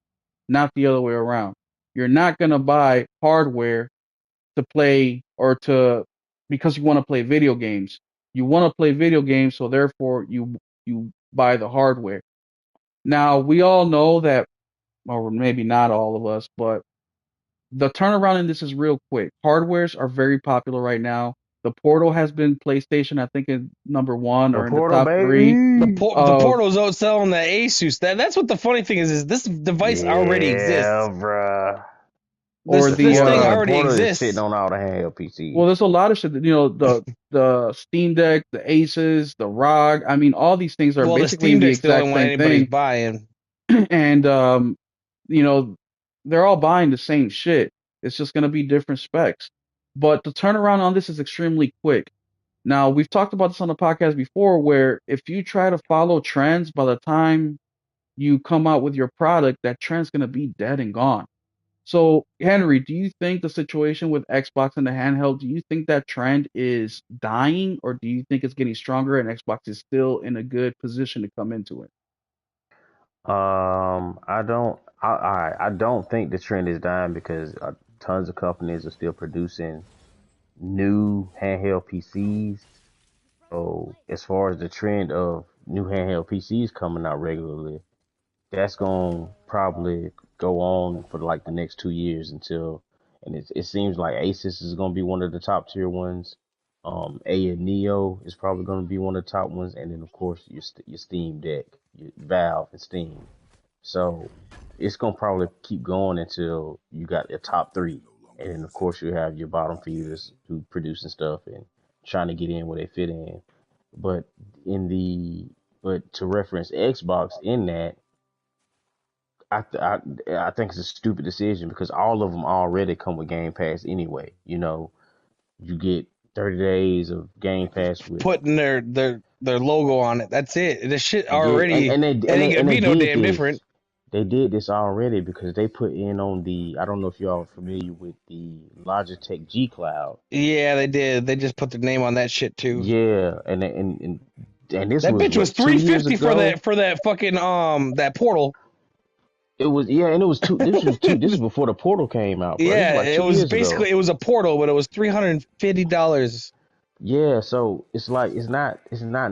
not the other way around. You're not gonna buy hardware to play or to because you want to play video games. You want to play video games, so therefore you buy the hardware. Now we all know that, or maybe not all of us, but the turnaround in this is real quick. Hardwares are very popular right now. The Portal has been PlayStation, I think, in number one The or in the Portal, top three baby. The of, Portal's outselling the Asus. That's what the funny thing is this device already exists. Yeah, bruh. This or The the this thing the already Portal is sitting exists. on all the handheld well, PCs. there's a lot of shit that, the Steam Deck, the Aces, the ROG. I mean, all these things are Well, the basically Steam the Deck's the exact only one same anybody's thing. buying. And you know, they're all buying the same shit. It's just going to be different specs. But the turnaround on this is extremely quick. Now, we've talked about this on the podcast before, where if you try to follow trends, by the time you come out with your product, that trend's going to be dead and gone. So, Henry, do you think the situation with Xbox and the handheld, do you think that trend is dying, or do you think it's getting stronger and Xbox is still in a good position to come into it? I don't think the trend is dying because tons of companies are still producing new handheld PCs. So as far as the trend of new handheld PCs coming out regularly, that's going to probably go on for like the next 2 years until, and it seems like Asus is going to be one of the top tier ones. A and Neo is probably going to be one of the top ones, and then of course your Steam Deck, your Valve and Steam. So it's gonna probably keep going until you got your top three, and then of course you have your bottom feeders who producing stuff and trying to get in where they fit in. But in the but to reference Xbox in that, I think it's a stupid decision because all of them already come with Game Pass anyway. You know, you get 30 days of Game Pass with Putting their logo on it. That's it. This shit yeah, already. It ain't gonna and they be no did damn this. different. They did this already because they put in on the. I don't know if y'all are familiar with the Logitech G Cloud. Yeah, they did. They just put their name on that shit too. Yeah, and this That was bitch was what, three 2 years fifty for ago. that fucking that portal. It was yeah, and it was two. This was two. This is before the Portal came out, bro. This was Yeah, like it two was years basically ago. it was a portal, but it was $350. Yeah, so it's like it's not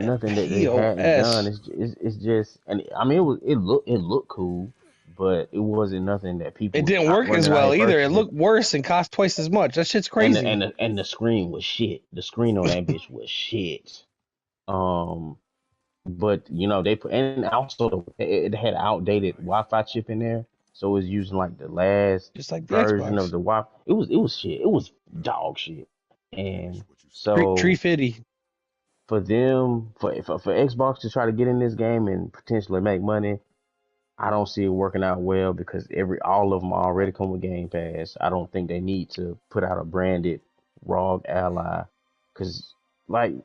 nothing that they hadn't done. POS. It's just and I mean it looked cool, but it wasn't nothing that people It was didn't out work as running out here well either. It purchasing. looked worse and cost twice as much. That shit's And crazy. the screen was shit. The screen on that bitch was shit. Um, but you know they put and also it had outdated Wi-Fi chip in there, so it was using like the last Just like the version of Xbox. the Wi. It was shit. It was dog shit. And Tree so fitty. for them for Xbox to try to get in this game and potentially make money, I don't see it working out well because all of them already come with Game Pass. I don't think they need to put out a branded ROG Ally because like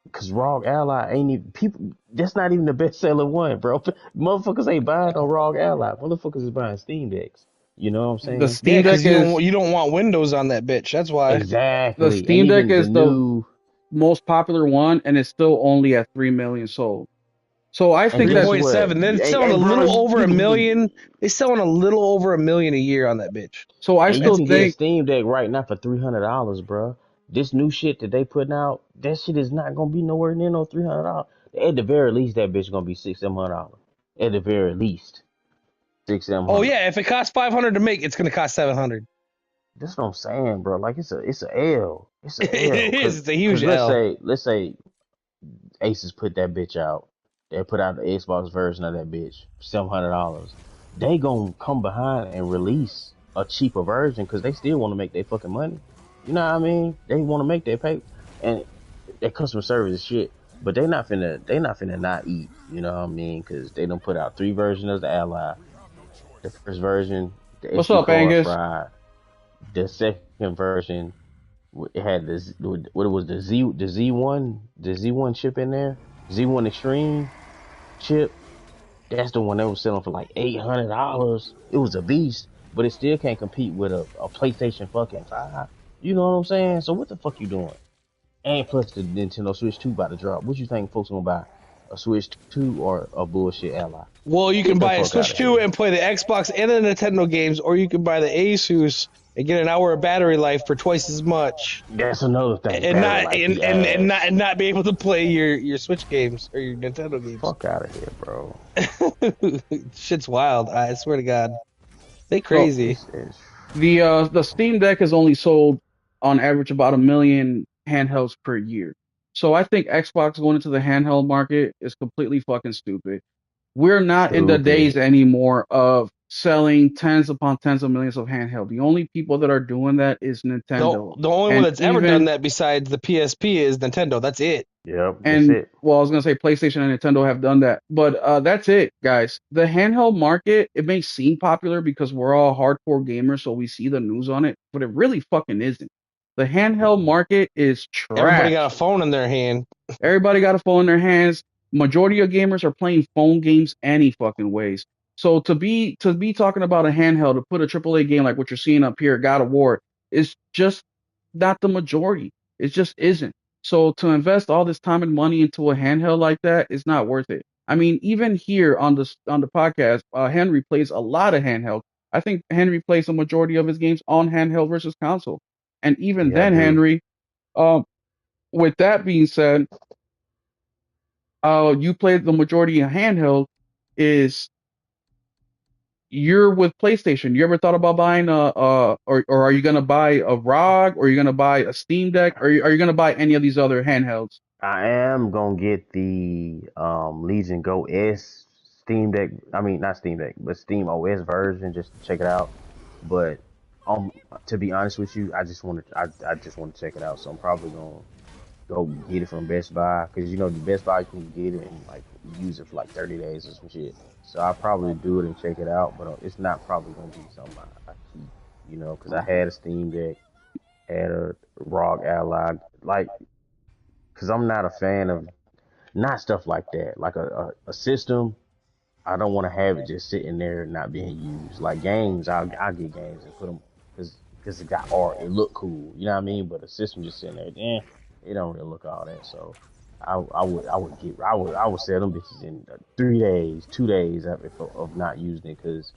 because ROG Ally ain't even people. That's not even the best selling one, bro. Motherfuckers ain't buying no ROG Ally. Motherfuckers is buying Steam decks. You know what I'm The saying? Yeah, Steam because Deck is you don't want Windows on that bitch. That's why. the Exactly. And Steam Deck even the is the new most popular one, and it's still only at 3 million sold. So I and think Three that guess point what? seven. They're Hey, selling hey a bro, little over you a can million. They're selling a little over a million a year on that bitch. so I and you still can get a think Steam Deck right now for $300, bro. This new shit that they putting out, that shit is not gonna be nowhere near no $300. At the very least, that bitch gonna be $600, $700. At the very least. Six, seven Oh hundred. yeah, if it costs 500 to make, it's gonna cost 700. That's what I'm saying, bro. Like it's a L. It's a L. It is. It's a huge Cause L. let's say Aces put that bitch out. They put out the Xbox version of that bitch, $700. They gonna come behind and release a cheaper version because they still want to make their fucking money. You know what I mean? They want to make their pay, and their customer service is shit. But they not finna not eat. You know what I mean? Because they don't put out 3 versions of the Ally. The first version, the What's SD up, card Angus? fried. The second version, it had this what it was the Z1 chip in there, Z1 Extreme chip. That's the one that was selling for like $800. It was a beast, but it still can't compete with a PlayStation fucking 5. You know what I'm saying? So what the fuck you doing? And plus the Nintendo Switch 2 about to drop. What you think folks gonna buy? A Switch 2 or a bullshit Ally? Well, you can Get the buy a fuck out Switch of 2 here. and play the Xbox and the Nintendo games, or you can buy the Asus and get an hour of battery life for twice as much, That's another thing. and Battery not life and, be and, and not ass. and not be able to play your Switch games or your Nintendo games. Fuck out of here, bro. Shit's wild. I swear to God, they So crazy. It's the Steam Deck has only sold on average about 1 million handhelds per year. So I think Xbox going into the handheld market is completely fucking stupid. We're not in the days stupid. anymore of selling tens upon tens of millions of handheld. The only people that are doing that is The Nintendo. the only one And that's ever done even that besides the PSP is Nintendo. That's it. Yep, that's and it. well, I was gonna say PlayStation and Nintendo have done that, but that's it, guys. The handheld market, it may seem popular because we're all hardcore gamers, so we see the news on it, but it really fucking isn't. The handheld market is Everybody got trash. a phone in their hand. Everybody got a phone in their hands. Majority of gamers are playing phone games any fucking ways. So to be talking about a handheld to put a AAA game like what you're seeing up here, God of War, is just not the majority. It just isn't. So to invest all this time and money into a handheld like that is not worth it. I mean, even here on the podcast, Henry plays a lot of handheld. I think Henry plays a majority of his games on handheld versus console. And even Yeah, I then, do. Henry, um, with that being said, you play the majority of handheld is you're with PlayStation. You ever thought about buying or are you gonna buy a ROG or are you gonna buy a Steam Deck or are you gonna buy any of these other handhelds? I am gonna get the Legion Go S Steam Deck. I mean, not Steam Deck, but Steam OS version just to check it out. But um, to be honest with you, I just want to check it out. So I'm probably gonna go get it from Best Buy because you know the Best Buy you can get it and like use it for like 30 days or some shit. So I'll probably do it and check it out, but it's not probably gonna be something I keep, you know, because I had a Steam Deck, had a ROG Ally, like, because I'm not a fan of not stuff like that, like a system. I don't want to have it just sitting there not being used. Like games, I'll get games and put them because it got art, it look cool, you know what I mean. But a system just sitting there, it don't really look all that. So I would sell them bitches in 3 days, 2 days of not using it because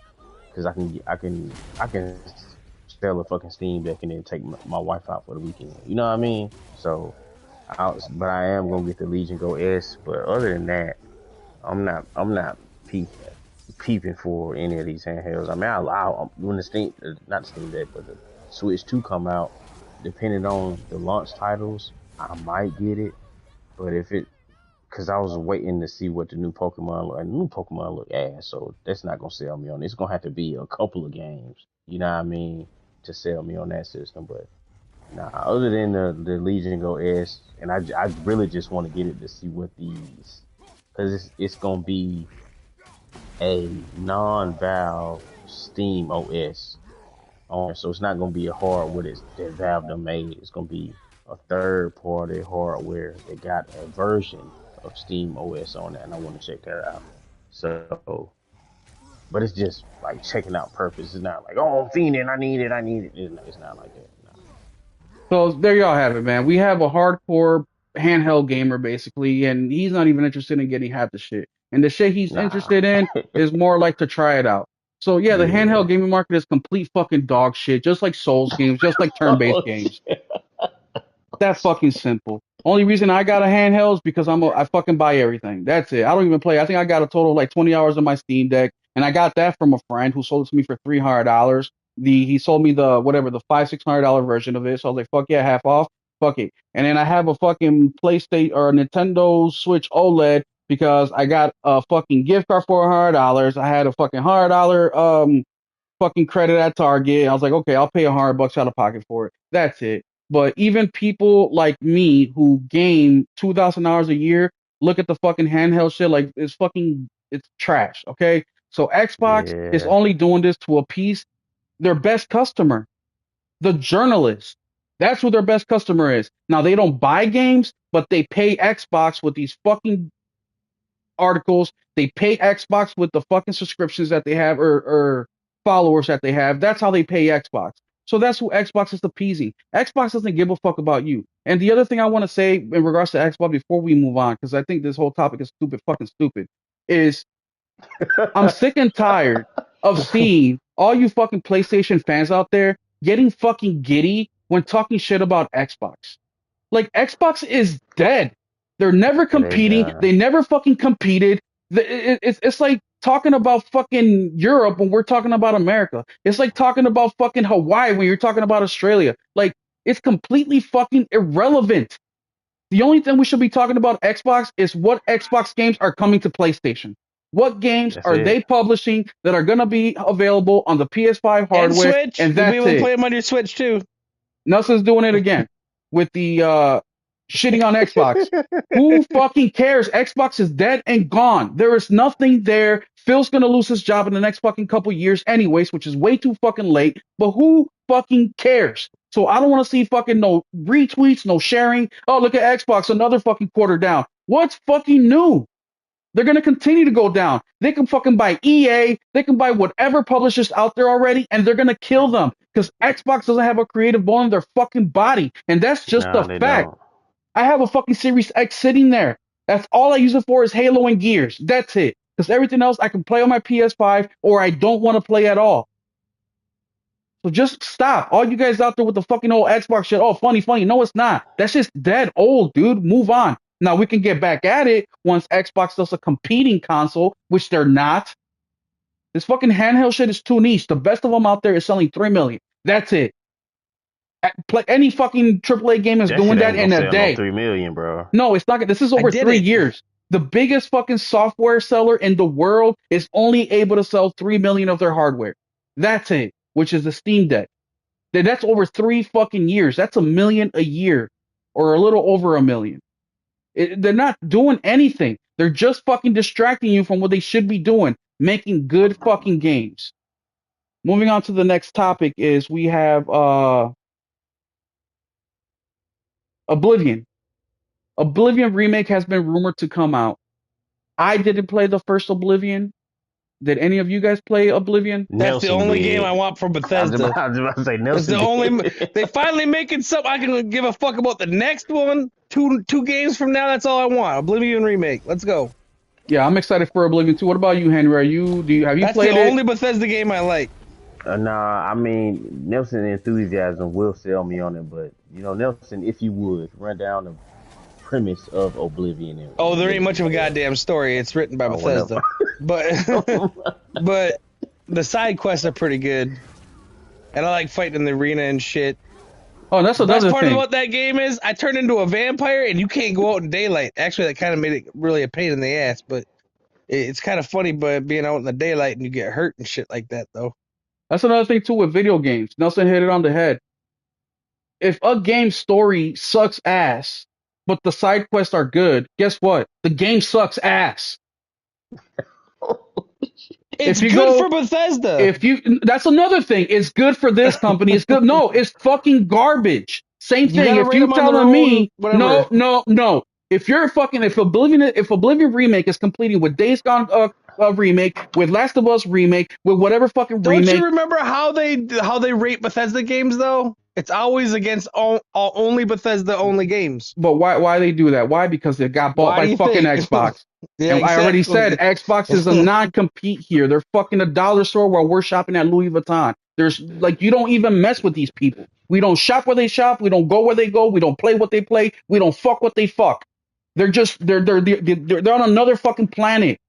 I can sell a fucking Steam Deck and then take my wife out for the weekend. You know what I mean? So but I am gonna get the Legion Go S. But other than that, I'm not peep, peeping for any of these handhelds. I mean, when the Steam, not the Steam Deck, but the Switch 2 come out, depending on the launch titles, I might get it. But because I was waiting to see what the new Pokemon look, and the new Pokemon look ass, so that's not gonna sell me on it. It's gonna have to be a couple of games, you know what I mean, to sell me on that system. But nah, other than the Legion Go S, and I really just want to get it to see what these, because it's gonna be a non-Valve Steam OS on it, so it's not gonna be a hardware that Valve done made. It's gonna be a third-party hardware that got a version of Steam OS on it, and I want to check that out. So, but it's just like checking out purpose. It's not like, oh, I'm fiending, I need it, I need it. It's not like that. No. So there y'all have it, man. We have a hardcore handheld gamer basically, and he's not even interested in getting half the shit. And the shit he's Nah. interested in is more like to try it out. So yeah, the Yeah. handheld gaming market is complete fucking dog shit, just like Souls games, just like turn-based Oh games. shit. That fucking simple. Only reason I got a handheld is because I fucking buy everything. That's it. I don't even play. I think I got a total of like 20 hours on my Steam Deck. and I got that from a friend who sold it to me for $300. He sold me the whatever the $500-600 version of it. So I was like, fuck yeah, half off, fuck it. And then I have a fucking PlayStation or a Nintendo Switch OLED because I got a fucking gift card for $100. I had a fucking $100 fucking credit at Target. I was like, okay, I'll pay $100 out of pocket for it. That's it. But even people like me who game $2,000 a year look at the fucking handheld shit like it's trash. Okay, so Xbox is Yeah. only doing this to appease their best customer, the journalists. That's who their best customer is. Now they don't buy games, but they pay Xbox with these fucking articles. They pay Xbox with the fucking subscriptions that they have or followers that they have. That's how they pay Xbox. So that's who Xbox is appeasing. Xbox doesn't give a fuck about you. And the other thing I want to say in regards to Xbox before we move on, because I think this whole topic is fucking stupid, is I'm sick and tired of seeing all you fucking PlayStation fans out there getting fucking giddy when talking shit about Xbox. Like Xbox is dead. They're never They competing. They never fucking competed. It's like talking about fucking Europe when we're talking about America. It's like talking about fucking Hawaii when you're talking about Australia. Like it's completely fucking irrelevant. The only thing we should be talking about Xbox is what Xbox games are coming to PlayStation. What games That's are it. they publishing that are going to be available on the PS5 And hardware? Switch. And You'll be that's able to it. play them on your Switch too. Nelson's doing it again with the shitting on Xbox. Who fucking cares? Xbox is dead and gone. There is nothing there. Phil's gonna lose his job in the next fucking couple years anyways, which is way too fucking late. But who fucking cares? So I don't want to see fucking no retweets, no sharing. Oh, look at Xbox, another fucking quarter down. What's fucking new? They're gonna continue to go down. They can fucking buy EA. They can buy whatever publishers out there already, and they're gonna kill them because Xbox doesn't have a creative bone in their fucking body, and that's just No, a they fact. don't. I have a fucking Series X sitting there. That's all I use it for is Halo and Gears. That's it. Because everything else I can play on my PS5 or I don't want to play at all. So just stop. All you guys out there with the fucking old Xbox shit. Oh, funny, funny. No, it's not. That's just dead old, dude. Move on. Now we can get back at it once Xbox does a competing console, which they're not. This fucking handheld shit is too niche. The best of them out there is selling 3 million. That's it. Any fucking AAA game is That doing shit that ain't in gonna a sell no day. 3 million, bro. No, it's not. This is over did 3 it. years. The biggest fucking software seller in the world is only able to sell 3 million of their hardware. That's it, which is the Steam Deck. That's over 3 fucking years. That's 1 million a year or a little over 1 million. They're not doing anything. They're just fucking distracting you from what they should be doing, making good fucking games. Moving on to the next topic is we have Oblivion. Oblivion remake has been rumored to come out. I didn't play the first Oblivion. Did any of you guys play Oblivion? That's the Nelson only did. game I want from I was Bethesda. about to say It's Nelson the did. only. They finally making something I can give a fuck about. The next one, two games from now. That's all I want. Oblivion remake. Let's go. Yeah, I'm excited for Oblivion 2. What about you, Henry? Have you That's played the it? only Bethesda game I like. Nah, I mean Nelson enthusiasm will sell me on it, but Nelson, if you would run down the premise of Oblivion. Oh, there ain't much of a goddamn story. It's written by Bethesda, but the side quests are pretty good, and I like fighting in the arena and shit. Oh, that's The best another part thing. about that game is I turned into a vampire and you can't go out in daylight. Actually, that kind of made it really a pain in the ass, but it's kind of funny, but being out in the daylight and you get hurt and shit like that, though. That's another thing too with video games. Nelson hit it on the head. If a game's story sucks ass, but the side quests are good, guess what? The game sucks ass. It's you good go- for Bethesda. That's another thing. It's good for this company. It's good. No, it's fucking garbage. Same You thing. gotta If rate you them on their telling own, me whatever. no. If Oblivion remake is completing with Days Gone remake, with Last of Us remake, with whatever fucking Don't remake. you remember how they rate Bethesda games though? It's always against only Bethesda only games. But why they do that? Why? Because they got bought Why do by you fucking think? Xbox. Yeah, And I already exactly. said Xbox is a non-compete here. They're fucking a dollar store while we're shopping at Louis Vuitton. There's like you don't even mess with these people. We don't shop where they shop. We don't go where they go. We don't play what they play. We don't fuck what they fuck. They're on another fucking planet.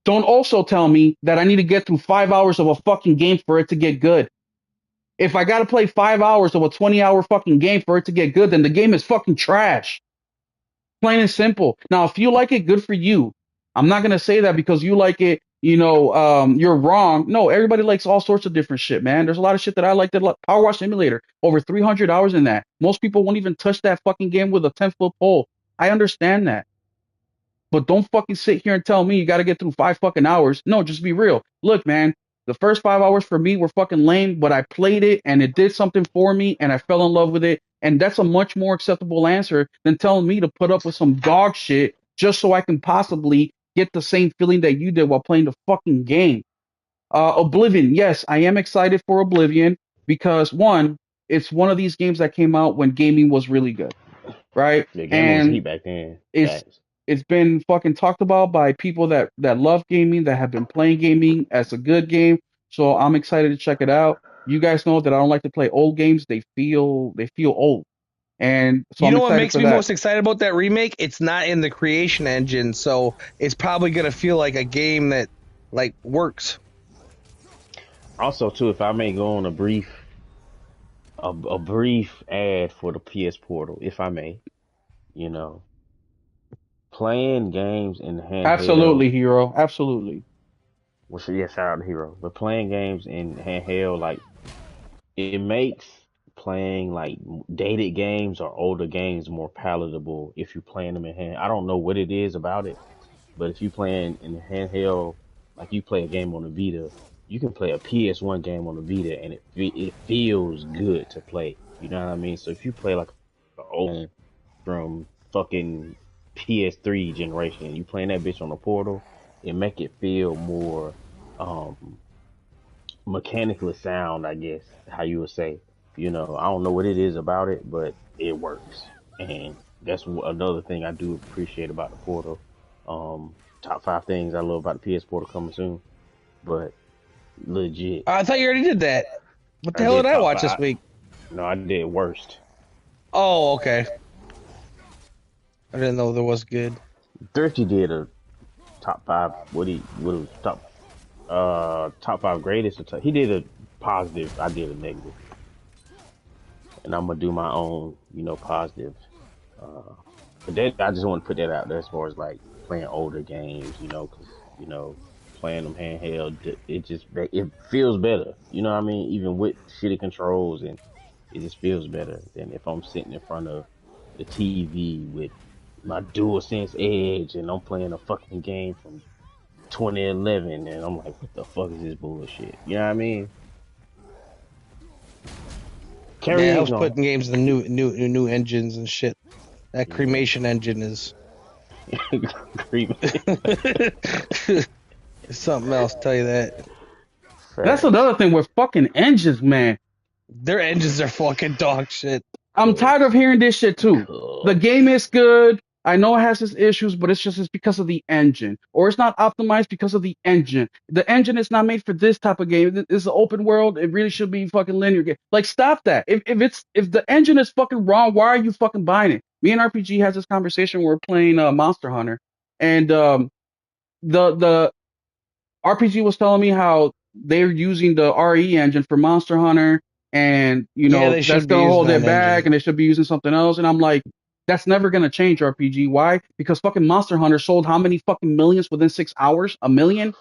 Don't also tell me that I need to get through 5 hours of a fucking game for it to get good. If I gotta play 5 hours of a 20-hour fucking game for it to get good, then the game is fucking trash. Plain and simple. Now, if you like it, good for you. I'm not gonna say that because you like it, you're wrong. No, everybody likes all sorts of different shit, man. There's a lot of shit that I like. Power Wash Simulator, over 300 hours in that. Most people won't even touch that fucking game with a 10-foot pole. I understand that. But don't fucking sit here and tell me you got to get through 5 fucking hours. No, just be real. Look, man, the first 5 hours for me were fucking lame, but I played it and it did something for me and I fell in love with it. And that's a much more acceptable answer than telling me to put up with some dog shit just so I can possibly get the same feeling that you did while playing the fucking game. Oblivion, yes, I am excited for Oblivion because one, it's one of these games that came out when gaming was really good, right? The game was And heat back then. it's Facts. it's been fucking talked about by people that love gaming, that have been playing gaming as a good game. So I'm excited to check it out. You guys know that I don't like to play old games. They feel old, and so You I'm know what excited makes for me that. most excited about that remake? It's not in the creation engine, so it's probably gonna feel like a game that like works. Also, too, if I may go on a brief ad for the PS Portal, if I may, you know, playing games in handheld. Absolutely, hero. Absolutely. Well, yeah, shout out to Hero, but playing games in handheld, like it makes playing like dated games or older games more palatable if you're playing them in hand. I don't know what it is about it, but if you playing in handheld, like you play a game on the Vita, you can play a PS1 game on the Vita and it feels good to play. You know what I mean? So if you play like an old from fucking PS3 generation, you playing that bitch on the Portal, it make it feel more um mechanically sound, I guess, how you would say. You know, I don't know what it is about it, but it works. And that's another thing I do appreciate about the Portal. Top five things I love about the PS Portal coming soon. But legit, I thought you already did that. What the I hell did did I top watch this five. week? No, I did worst. Oh, okay. I didn't know there was good. Thrifty did a top five. What was top five greatest? He did a positive. I did a negative, and I'm gonna do my own, positive. Uh, but that I just want to put that out there as far as like playing older games, because playing them handheld, it feels better. You know what I mean? Even with shitty controls, and it just feels better than if I'm sitting in front of the TV with my DualSense Edge and I'm playing a fucking game from 2011, and I'm like, what the fuck is this bullshit? You know what I mean? Yeah, it Carry helps on. putting games in the new engines and shit. That Yeah. cremation engine is Creepy. it's something else. Tell you that That's Facts. another thing with fucking engines, man. their engines are fucking dog shit. I'm tired of Cause, hearing this shit too. The cause. game is good. I know it has its issues, but it's because of the engine, or it's not optimized because of the engine. The engine is not made for this type of game. It's an open world. It really should be fucking linear game. Like, stop that. If the engine is fucking wrong, why are you fucking buying it? Me and RPG has this conversation. We're playing Monster Hunter, and the RPG was telling me how they're using the RE engine for Monster Hunter, and Yeah, they that's should be gonna using hold that it back, engine. and they should be using something else. And I'm like, that's never gonna change RPG. Why? Because fucking Monster Hunter sold how many fucking millions within 6 hours? A million.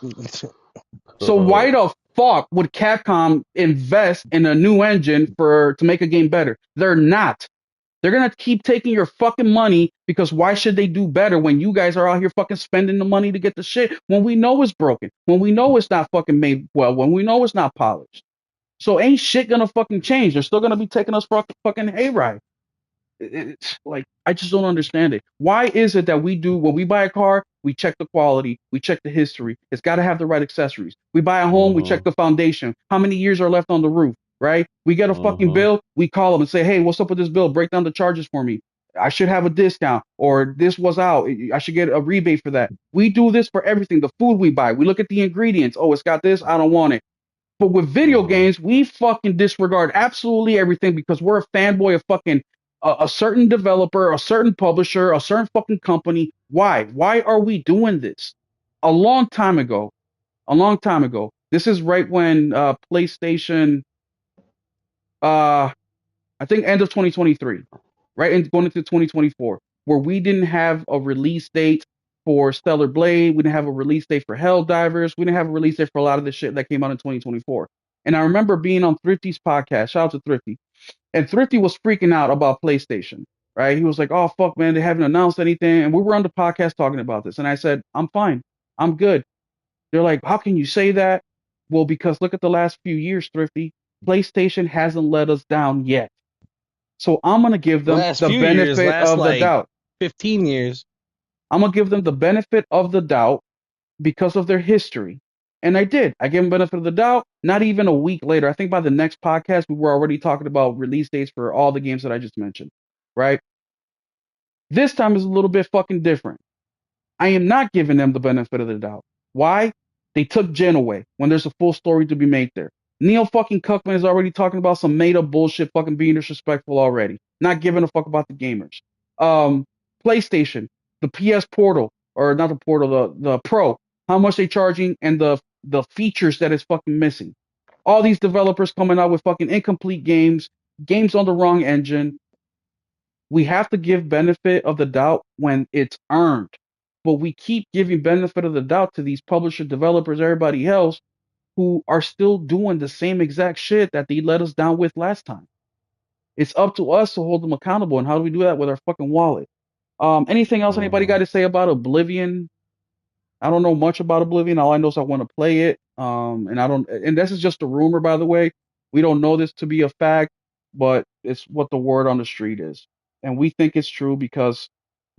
So why the fuck would Capcom invest in a new engine to make a game better? They're not. They're gonna keep taking your fucking money because why should they do better when you guys are out here fucking spending the money to get the shit when we know it's broken, when we know it's not fucking made well, when we know it's not polished. So ain't shit gonna fucking change. They're still gonna be taking us for a fucking hayride. It's like I just don't understand it. Why is it that we do when we buy a car, we check the quality, we check the history. It's got to have the right accessories. We buy a home, we check Mhm. the foundation. How many years are left on the roof, right? We get a fucking Mhm. bill, we call them and say, "Hey, what's up with this bill? Break down the charges for me. I should have a discount, or this was out. I should get a rebate for that." We do this for everything. The food we buy, we look at the ingredients. Oh, it's got this. I don't want it. But with video Mhm. games, we fucking disregard absolutely everything because we're a fanboy of fucking a certain developer, a certain publisher, a certain fucking company. Why? Why are we doing this? a long time ago. A long time ago. This is right when PlayStation, uh, I think end of 2023, right, and going into 2024, where we didn't have a release date for Stellar Blade, we didn't have a release date for Helldivers, we didn't have a release date for a lot of the shit that came out in 2024. And I remember being on Thrifty's podcast. Shout out to Thrifty. And Thrifty was freaking out about PlayStation, right? He was like, "Oh fuck, man, they haven't announced anything." And we were on the podcast talking about this, and I said, "I'm fine, I'm good." They're like, "How can you say that?" Well, because look at the last few years, Thrifty. PlayStation hasn't let us down yet. So I'm gonna give them Last the few years, benefit last of the like doubt. 15 years. I'm gonna give them the benefit of the doubt because of their history. And I did. I gave them benefit of the doubt. Not even a week later, I think by the next podcast, we were already talking about release dates for all the games that I just mentioned. Right? This time is a little bit fucking different. I am not giving them the benefit of the doubt. Why? They took Jen away when there's a full story to be made there. Neil fucking Cuckman is already talking about some made up bullshit, fucking being disrespectful already. Not giving a fuck about the gamers. Um, PlayStation, the PS Portal, or not the Portal, the Pro, how much they charging and the features that is fucking missing. All these developers coming out with fucking incomplete games, games on the wrong engine, we have to give benefit of the doubt when it's earned. But we keep giving benefit of the doubt to these publisher developers, everybody else who are still doing the same exact shit that they let us down with last time. It's up to us to hold them accountable. And how do we do that? With our fucking wallet. Anything else anybody got Mm-hmm. to say about Oblivion? I don't know much about Oblivion. All I know is I want to play it. And I don't. And this is just a rumor, by the way. We don't know this to be a fact, but it's what the word on the street is, and we think it's true because,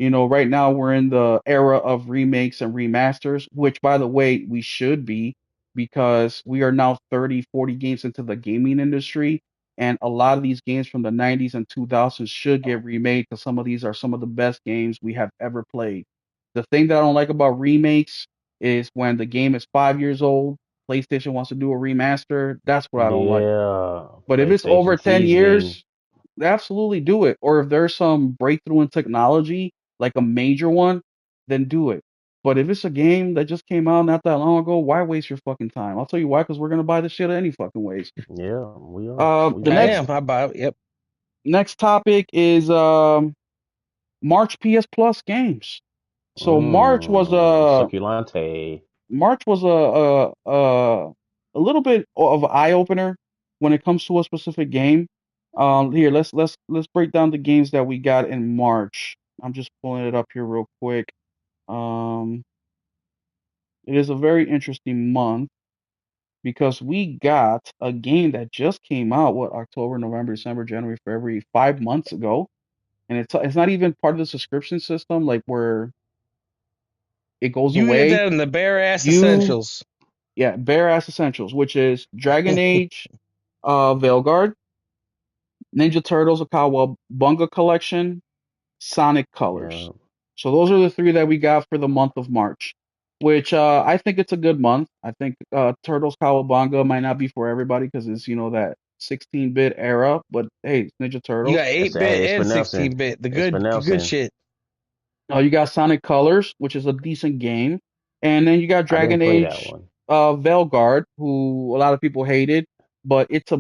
right now we're in the era of remakes and remasters, which, by the way, we should be because we are now 30, 40 games into the gaming industry, and a lot of these games from the 90s and 2000s should get remade because some of these are some of the best games we have ever played. The thing that I don't like about remakes is when the game is 5 years old, PlayStation wants to do a remaster. That's what I don't like. Yeah, But if it's over PlayStation 10 teasing. years, absolutely do it. Or if there's some breakthrough in technology, like a major one, then do it. But if it's a game that just came out not that long ago, why waste your fucking time? I'll tell you why, because we're gonna buy this shit any fucking ways. Yeah, we are. We The I buying next it. am. I buy it. Yep. next topic is March PS Plus games. So Succulante. March was a little bit of an eye opener when it comes to a specific game. Here, let's break down the games that we got in March. I'm just pulling it up here real quick. Um, it is a very interesting month because we got a game that just came out, what, October, November, December, January, February, 5 months ago, and it's not even part of the subscription system, like where it goes You can get away. that in the bare ass You essentials. Yeah, Bare Ass Essentials, which is Dragon Age, Veilguard, Ninja Turtles, a Cowabunga Collection, Sonic Colors. Yeah. So those are the three that we got for the month of March, which I think it's a good month. I think Turtles Cowabunga might not be for everybody because it's that 16-bit era, but hey, it's Ninja You Turtles. got It's 8-bit hey, it's for and Nelson. 16-bit. It's for The good Nelson. shit. You got Sonic Colors, which is a decent game, and then you got I didn't Dragon play that Age one. Veilguard, who a lot of people hated, but it's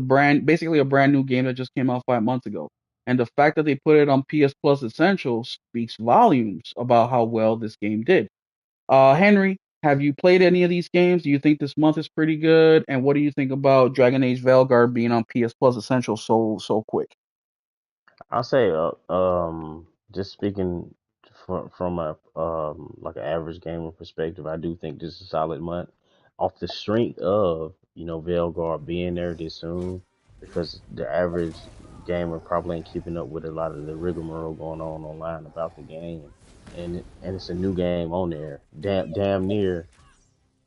basically a brand new game that just came out 5 months ago. And the fact that they put it on PS Plus Essentials speaks volumes about how well this game did. Henry, have you played any of these games? Do you think this month is pretty good? And what do you think about Dragon Age Veilguard being on PS Plus Essentials so quick? I'll say, just speaking from a like an average gamer perspective, I do think this is a solid month off the strength of Veilguard being there this soon, because the average gamer probably ain't keeping up with a lot of the rigmarole going on online about the game, and it's a new game on there, damn near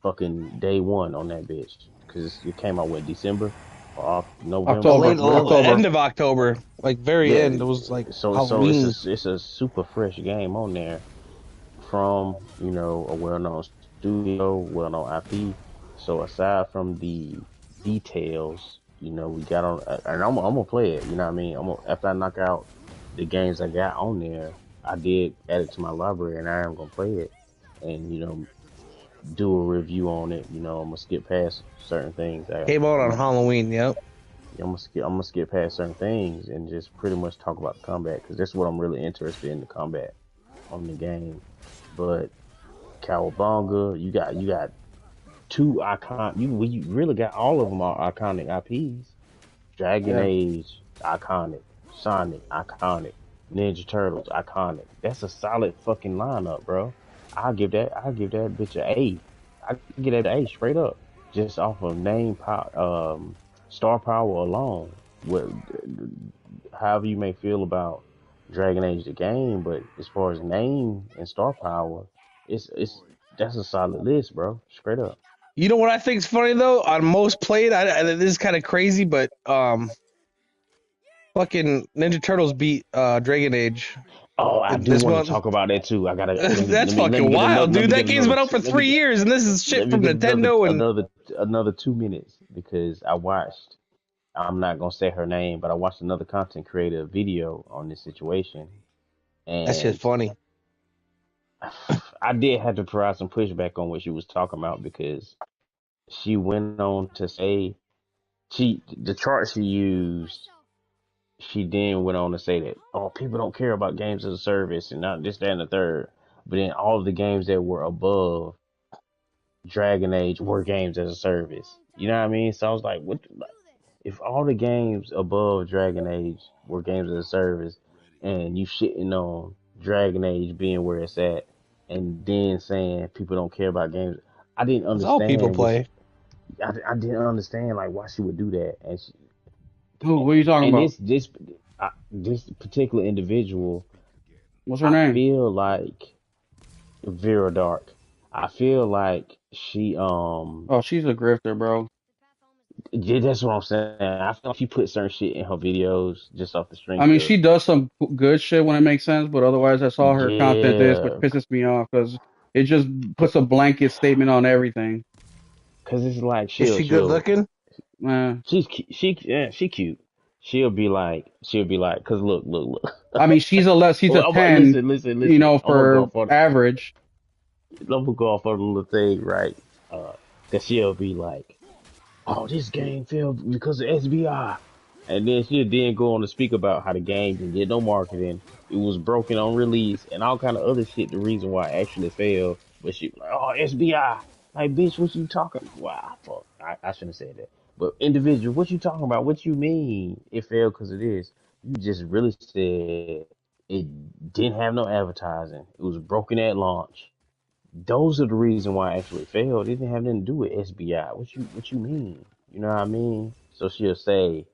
fucking day one on that bitch, because it came out December or A November, October, late whenever. October. end of October, like very Yeah, end. It was like so Halloween. it's a super fresh game on there from a well-known studio, well-known IP. So aside from the details, we got on, and I'm gonna play it. You know what I mean? After I knock out the games I got on there, I did add it to my library, and I am gonna play it. And do a review on it. You know, I'm gonna skip past certain things. Came out on Halloween. Yep. I'm gonna skip past certain things and just pretty much talk about the combat because that's what I'm really interested in, the combat on the game. But Cowabunga, you got two icon. You really got all of them are iconic IPs. Dragon Yeah. Age, iconic. Sonic, iconic. Ninja Turtles, iconic. That's a solid fucking lineup, bro. I'll give that bitch a A. I give that an A straight up, just off of name power, star power alone. What, however you may feel about Dragon Age the game, but as far as name and star power, it's that's a solid list, bro. Straight up. You know what I think's funny though? On most played, this is kind of crazy, but fucking Ninja Turtles beat Dragon Age Oh, I do this want to month. talk about that too. I gotta That's let me fucking get wild, dude. That game's been out for let me 3 years, and this is let shit me from get Nintendo. And another 2 minutes because I watched. I'm not gonna say her name, but I watched another content creator video on this situation, that shit's and funny. I did have to provide some pushback on what she was talking about because she went on to say the chart she used. She then went on to say that, oh, people don't care about games as a service and not this, that, and the third. But then all of the games that were above Dragon Age were games as a service. You know what I mean? So I was like, what? If all the games above Dragon Age were games as a service, and you shitting on Dragon Age being where it's at, and then saying people don't care about games, I didn't It's all people understand play. I didn't understand like why she would do that, Who? What are you talking and about? this particular individual, What's her I name? feel like Vera Dark. I feel like she Oh, she's a grifter, bro. yeah, that's what I'm saying. I feel like she put certain shit in her videos just off the I strength mean, of she does some good shit when it makes sense, but otherwise, that's all her content is, which yeah, pisses me off because it just puts a blanket statement on everything. cause it's like Is she good looking? Man, she cute. She'll be like, cause look. I mean, she's a Well, 10, you listen. know, for average. I'm gonna go off on a little thing, right? Cause she'll be like, oh, this game failed because of SBI. And then she'll then go on to speak about how the game didn't get no marketing. It was broken on release and all kind of other shit. The reason why it actually failed, but she like, oh, SBI, like bitch, what you talking? Wow, fuck, I shouldn't have said that. But individual, what you talking about? What you mean it failed because of this? You just really said it didn't have no advertising. It was broken at launch. Those are the reason why it actually failed. It didn't have nothing to do with SBI. What you mean? You know what I mean? So she'll say,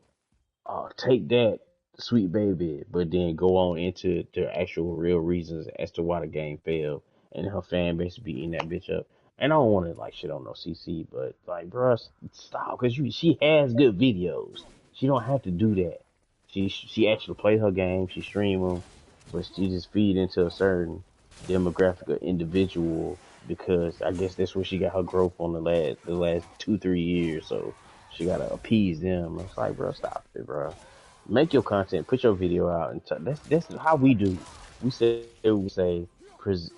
oh, take that, sweet baby, but then go on into the actual real reasons as to why the game failed, and her fan base be eating that bitch up. And I don't want to like shit on no CC, but like, bruh, stop, cause she has good videos. She don't have to do that. She actually play her game, she stream them, but she just feed into a certain demographic of individual because I guess that's where she got her growth on the last 2-3 years. So she gotta appease them. It's like, bro, stop it, bro. Make your content, put your video out, and that's how we do. We say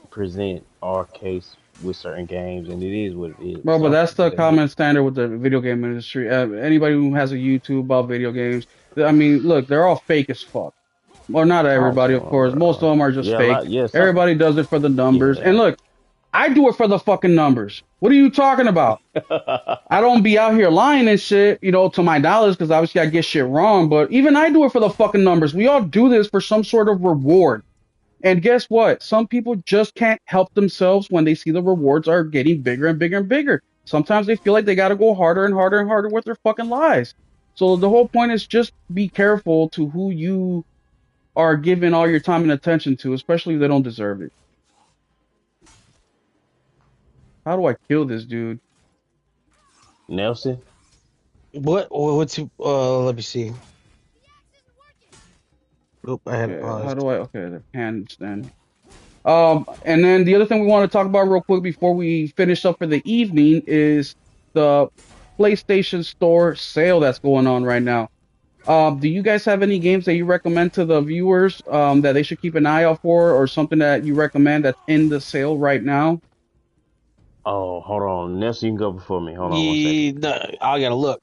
present our case with certain games, and it is what it is. Bro, but Some that's the people they common standard with the video game industry. Anybody who has a YouTube about video games, I mean, look, they're all fake as fuck. Well, not talk to everybody, of them, course. Most of bro. them are just Yeah, a fake. lot. Yeah, some. Everybody does it for the numbers. And Yeah. look, I do it for the fucking numbers. What are you talking about? I don't be out here lying and shit, you know, to my dollars, because obviously I get shit wrong. But even I do it for the fucking numbers. We all do this for some sort of reward. And guess what? Some people just can't help themselves when they see the rewards are getting bigger and bigger and bigger. Sometimes they feel like they got to go harder and harder and harder with their fucking lives. So the whole point is just be careful to who you are giving all your time and attention to, especially if they don't deserve it. How do I kill this dude? Nelson. What's let me see. Oop, I had it Okay, how paused. do I? Okay, the handstand. And then the other thing we want to talk about real quick before we finish up for the evening is the PlayStation Store sale that's going on right now. Do you guys have any games that you recommend to the viewers that they should keep an eye out for, or something that you recommend that's in the sale right now? Oh, hold on. Nelson, you can go before me. Hold on one second. Yeah, no, I gotta look.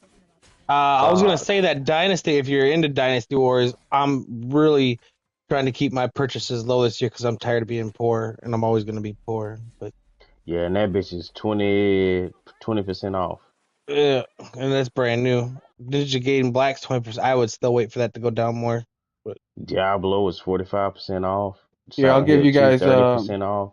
I was gonna Uh, say that Dynasty. If you're into Dynasty Wars, I'm really trying to keep my purchases low this year because I'm tired of being poor, and I'm always gonna be poor. But yeah, and that bitch is 20% off. yeah, and that's brand new. Ninja Gaiden Black's 20%. I would still wait for that to go down more. But Diablo is 45% off. Yeah, Silent Hill 2, 30% off.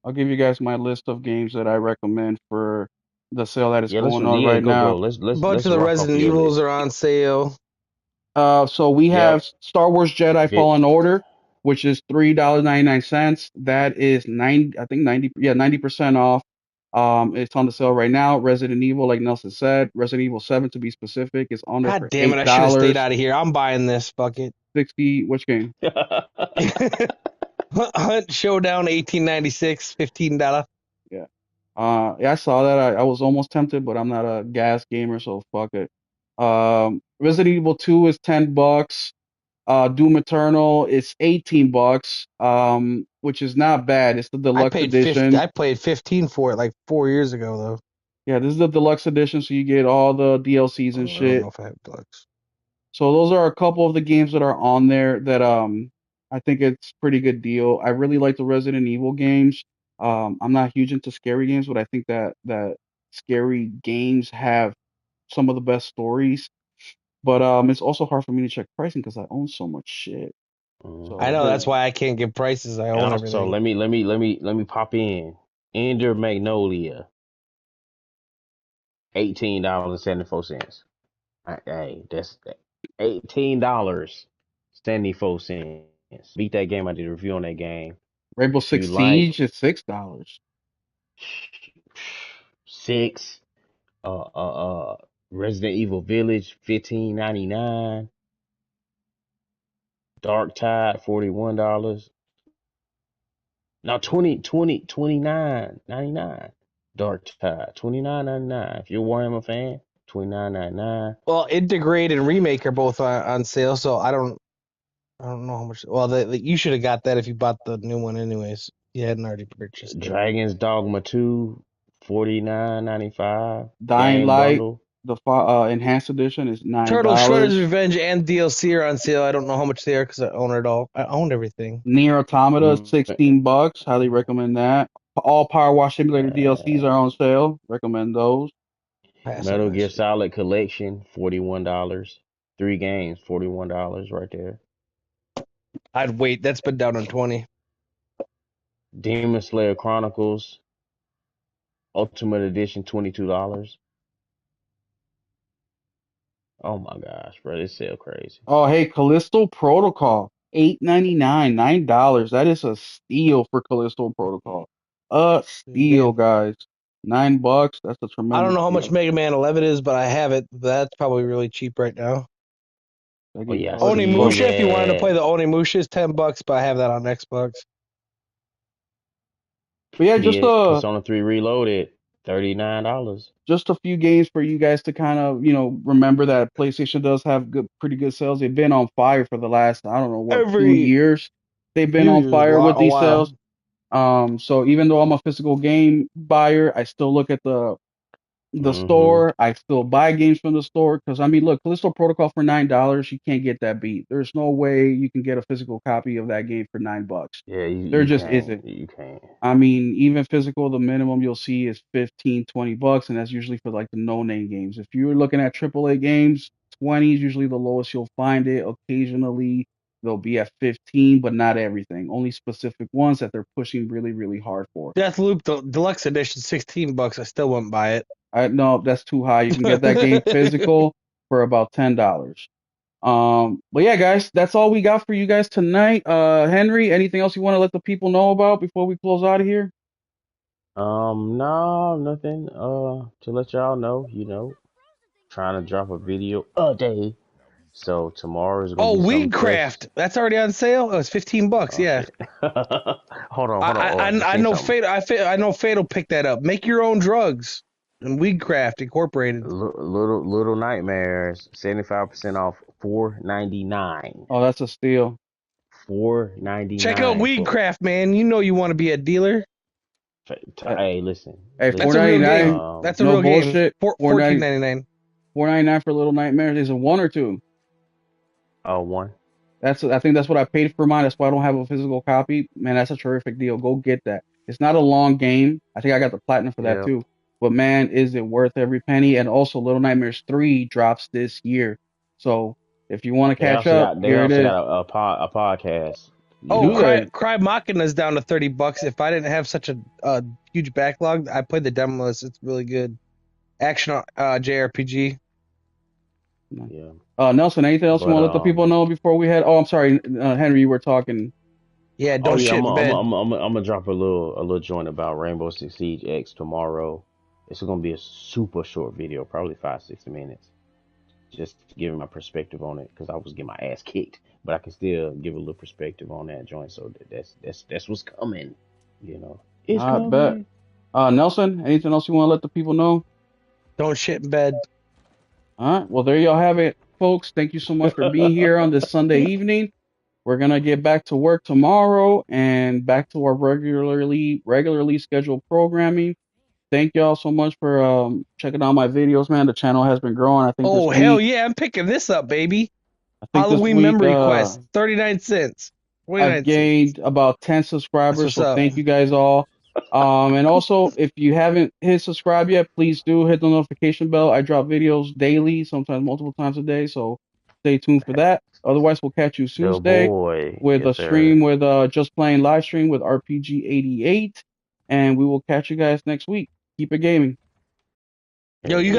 I'll give you guys my list of games that I recommend for the sale that is Yeah, let's going on yeah, right go now. go. Let's a let's bunch let's of the rock off Resident your Evils list. are on sale. So we have Yep. Star Wars Jedi Vic. Fallen Order, which is $3.99. That is 90% off. It's on the sale right now. Resident Evil, like Nelson said, Resident Evil 7 to be specific, is on there God for damn it! eight I should have stayed dollars. out of here. I'm buying this. Fuck it. 60, which game? Hunt Showdown 1896, $15. Yeah. Yeah, I saw that. I was almost tempted, but I'm not a gas gamer, so fuck it. Resident Evil 2 is $10. Doom Eternal is $18, which is not bad. It's the I deluxe paid 50. edition. I paid 15 for it like 4 years ago though. Yeah, this is the deluxe edition, so you get all the DLCs and Oh, I don't know shit. if I have deluxe. So those are a couple of the games that are on there that I think it's pretty good deal. I really like the Resident Evil games. I'm not huge into scary games, but I think that scary games have some of the best stories. But it's also hard for me to check pricing because I own so much shit. I So hmm know there's that's why I can't give prices. I And own also, everything. let me pop in. Ender Magnolia, $18.74. Hey, that's $18.74. Beat that game. I did a review on that game. Rainbow If you Six like Siege is $6. six, uh, uh, uh, Resident Evil Village, 15.99. Dark Tide, $41. Now 29.99. Dark Tide, 29.99. If you're a Warhammer fan, 29.99. Well, Integrate and Remake are both on sale, so I don't know how much. Well, you should have got that if you bought the new one, anyways. You hadn't already purchased it. Dragon's Dogma 2, 49.95. Dying Game Light, bundle. the enhanced edition is Turtle Shredder's $9. Revenge and DLC are on sale. I don't know how much they are because I own it all. I own everything. Nier Automata, Mm, 16 bucks. Highly recommend that. All Power Wash Simulator DLCs uh, are on sale. Recommend those. Pass on Metal that Gear shit. Solid Collection, $41. Three games, $41 right there. I'd wait. That's been down on 20. Demon Slayer Chronicles Ultimate Edition, $22. Oh my gosh, bro, this sale crazy. Oh, hey, Callisto Protocol, 8.99, $9. That is a steal for Callisto Protocol. A steal, Man, guys. $9. That's a I don't tremendous know how much deal. Mega Man 11 is, but I have it. That's probably really cheap right now. That Oh game's yeah, I hard as see fuck. Onimusha, if you wanted to play that. the Onimusha, is $10, but I have that on Xbox. But yeah, Persona 3 Reloaded, $39. just a few games for you guys to kind of, remember that PlayStation does have pretty good sales. They've been on fire for the last, I don't know what, few Every years. They've been few on years, fire with a these while. sales. So even though I'm a physical game buyer, I still look at the Mm-hmm. store. I still buy games from the store because I mean, look, Callisto Protocol for $9, you can't get that beat. There's no way you can get a physical copy of that game for $9. Yeah, you, There you just can't. isn't. You can't. I mean, even physical, the minimum you'll see is 15, $20, and that's usually for like the no-name games. If you're looking at AAA games, 20 is usually the lowest you'll find it. Occasionally, they'll be at 15, but not everything. Only specific ones that they're pushing really, really hard for. Deathloop Deluxe Edition, $16. I still wouldn't buy it. I no, that's too high. You can get that game physical for about $10. But yeah, guys, that's all we got for you guys tonight. Henry, anything else you want to let the people know about before we close out of here? No, nothing. To let y'all know, trying to drop a video a day. So tomorrow is gonna Oh, be something fresh. Weedcraft. That's already on sale. Oh, it's $15. Oh Yeah. shit. Hold on, hold on. I Oh, I just I seen know something. Fatal. I know Fatal picked that up. Make your own drugs and Weedcraft Incorporated. Little Nightmares, 75% off, 4.99. Oh, that's a steal. Check out 4.99 for Weedcraft, man. You know you want to be a dealer. Hey, listen, Hey, That's listen. a real game. That's a no real game. bullshit. 14.99. $4.99 for Little Nightmares. Is it one or two? One. I think that's what I paid for mine. That's why I don't have a physical copy. Man, that's a terrific deal. Go get that. It's not a long game. I think I got the platinum for that Yeah. too. But man, is it worth every penny? And also, Little Nightmares 3 drops this year. So if you want to catch up, They here it also is. got a podcast. You Oh, Do know. they? Cry Machina's down to $30. If I didn't have such a huge backlog, I played the demo list. It's really good. Action JRPG. Yeah. Nelson, anything else you But want to let the people know before we head? Oh, I'm sorry, Henry, you were talking. Yeah, oh don't yeah, shit in bed. I'm gonna drop a little joint about Rainbow Six Siege X tomorrow. It's gonna be a super short video, probably 5-6 minutes. Just giving my perspective on it because I was getting my ass kicked, but I can still give a little perspective on that joint. So that's what's coming. You know, it's I bet. coming. Nelson, anything else you want to let the people know? Don't shit in bed. All right. Well, there y'all have it, folks. Thank you so much for being here on this Sunday evening. We're gonna get back to work tomorrow and back to our regularly scheduled programming. Thank y'all so much for checking out my videos, man. The channel has been growing. I think this Oh, hell week, yeah, I'm picking this up, baby. I think this Halloween week, memory quest, 39 cents. I've 29 cents. gained about 10 That's subscribers, what's so up. thank you guys all. And also, if you haven't hit subscribe yet, please do hit the notification bell. I drop videos daily, sometimes multiple times a day, so stay tuned for that. Otherwise, we'll catch you The Tuesday boy. with a Yes, stream sir. with Just Playing live stream with RPG88, and we will catch you guys next week. Keep it gaming. Yo, you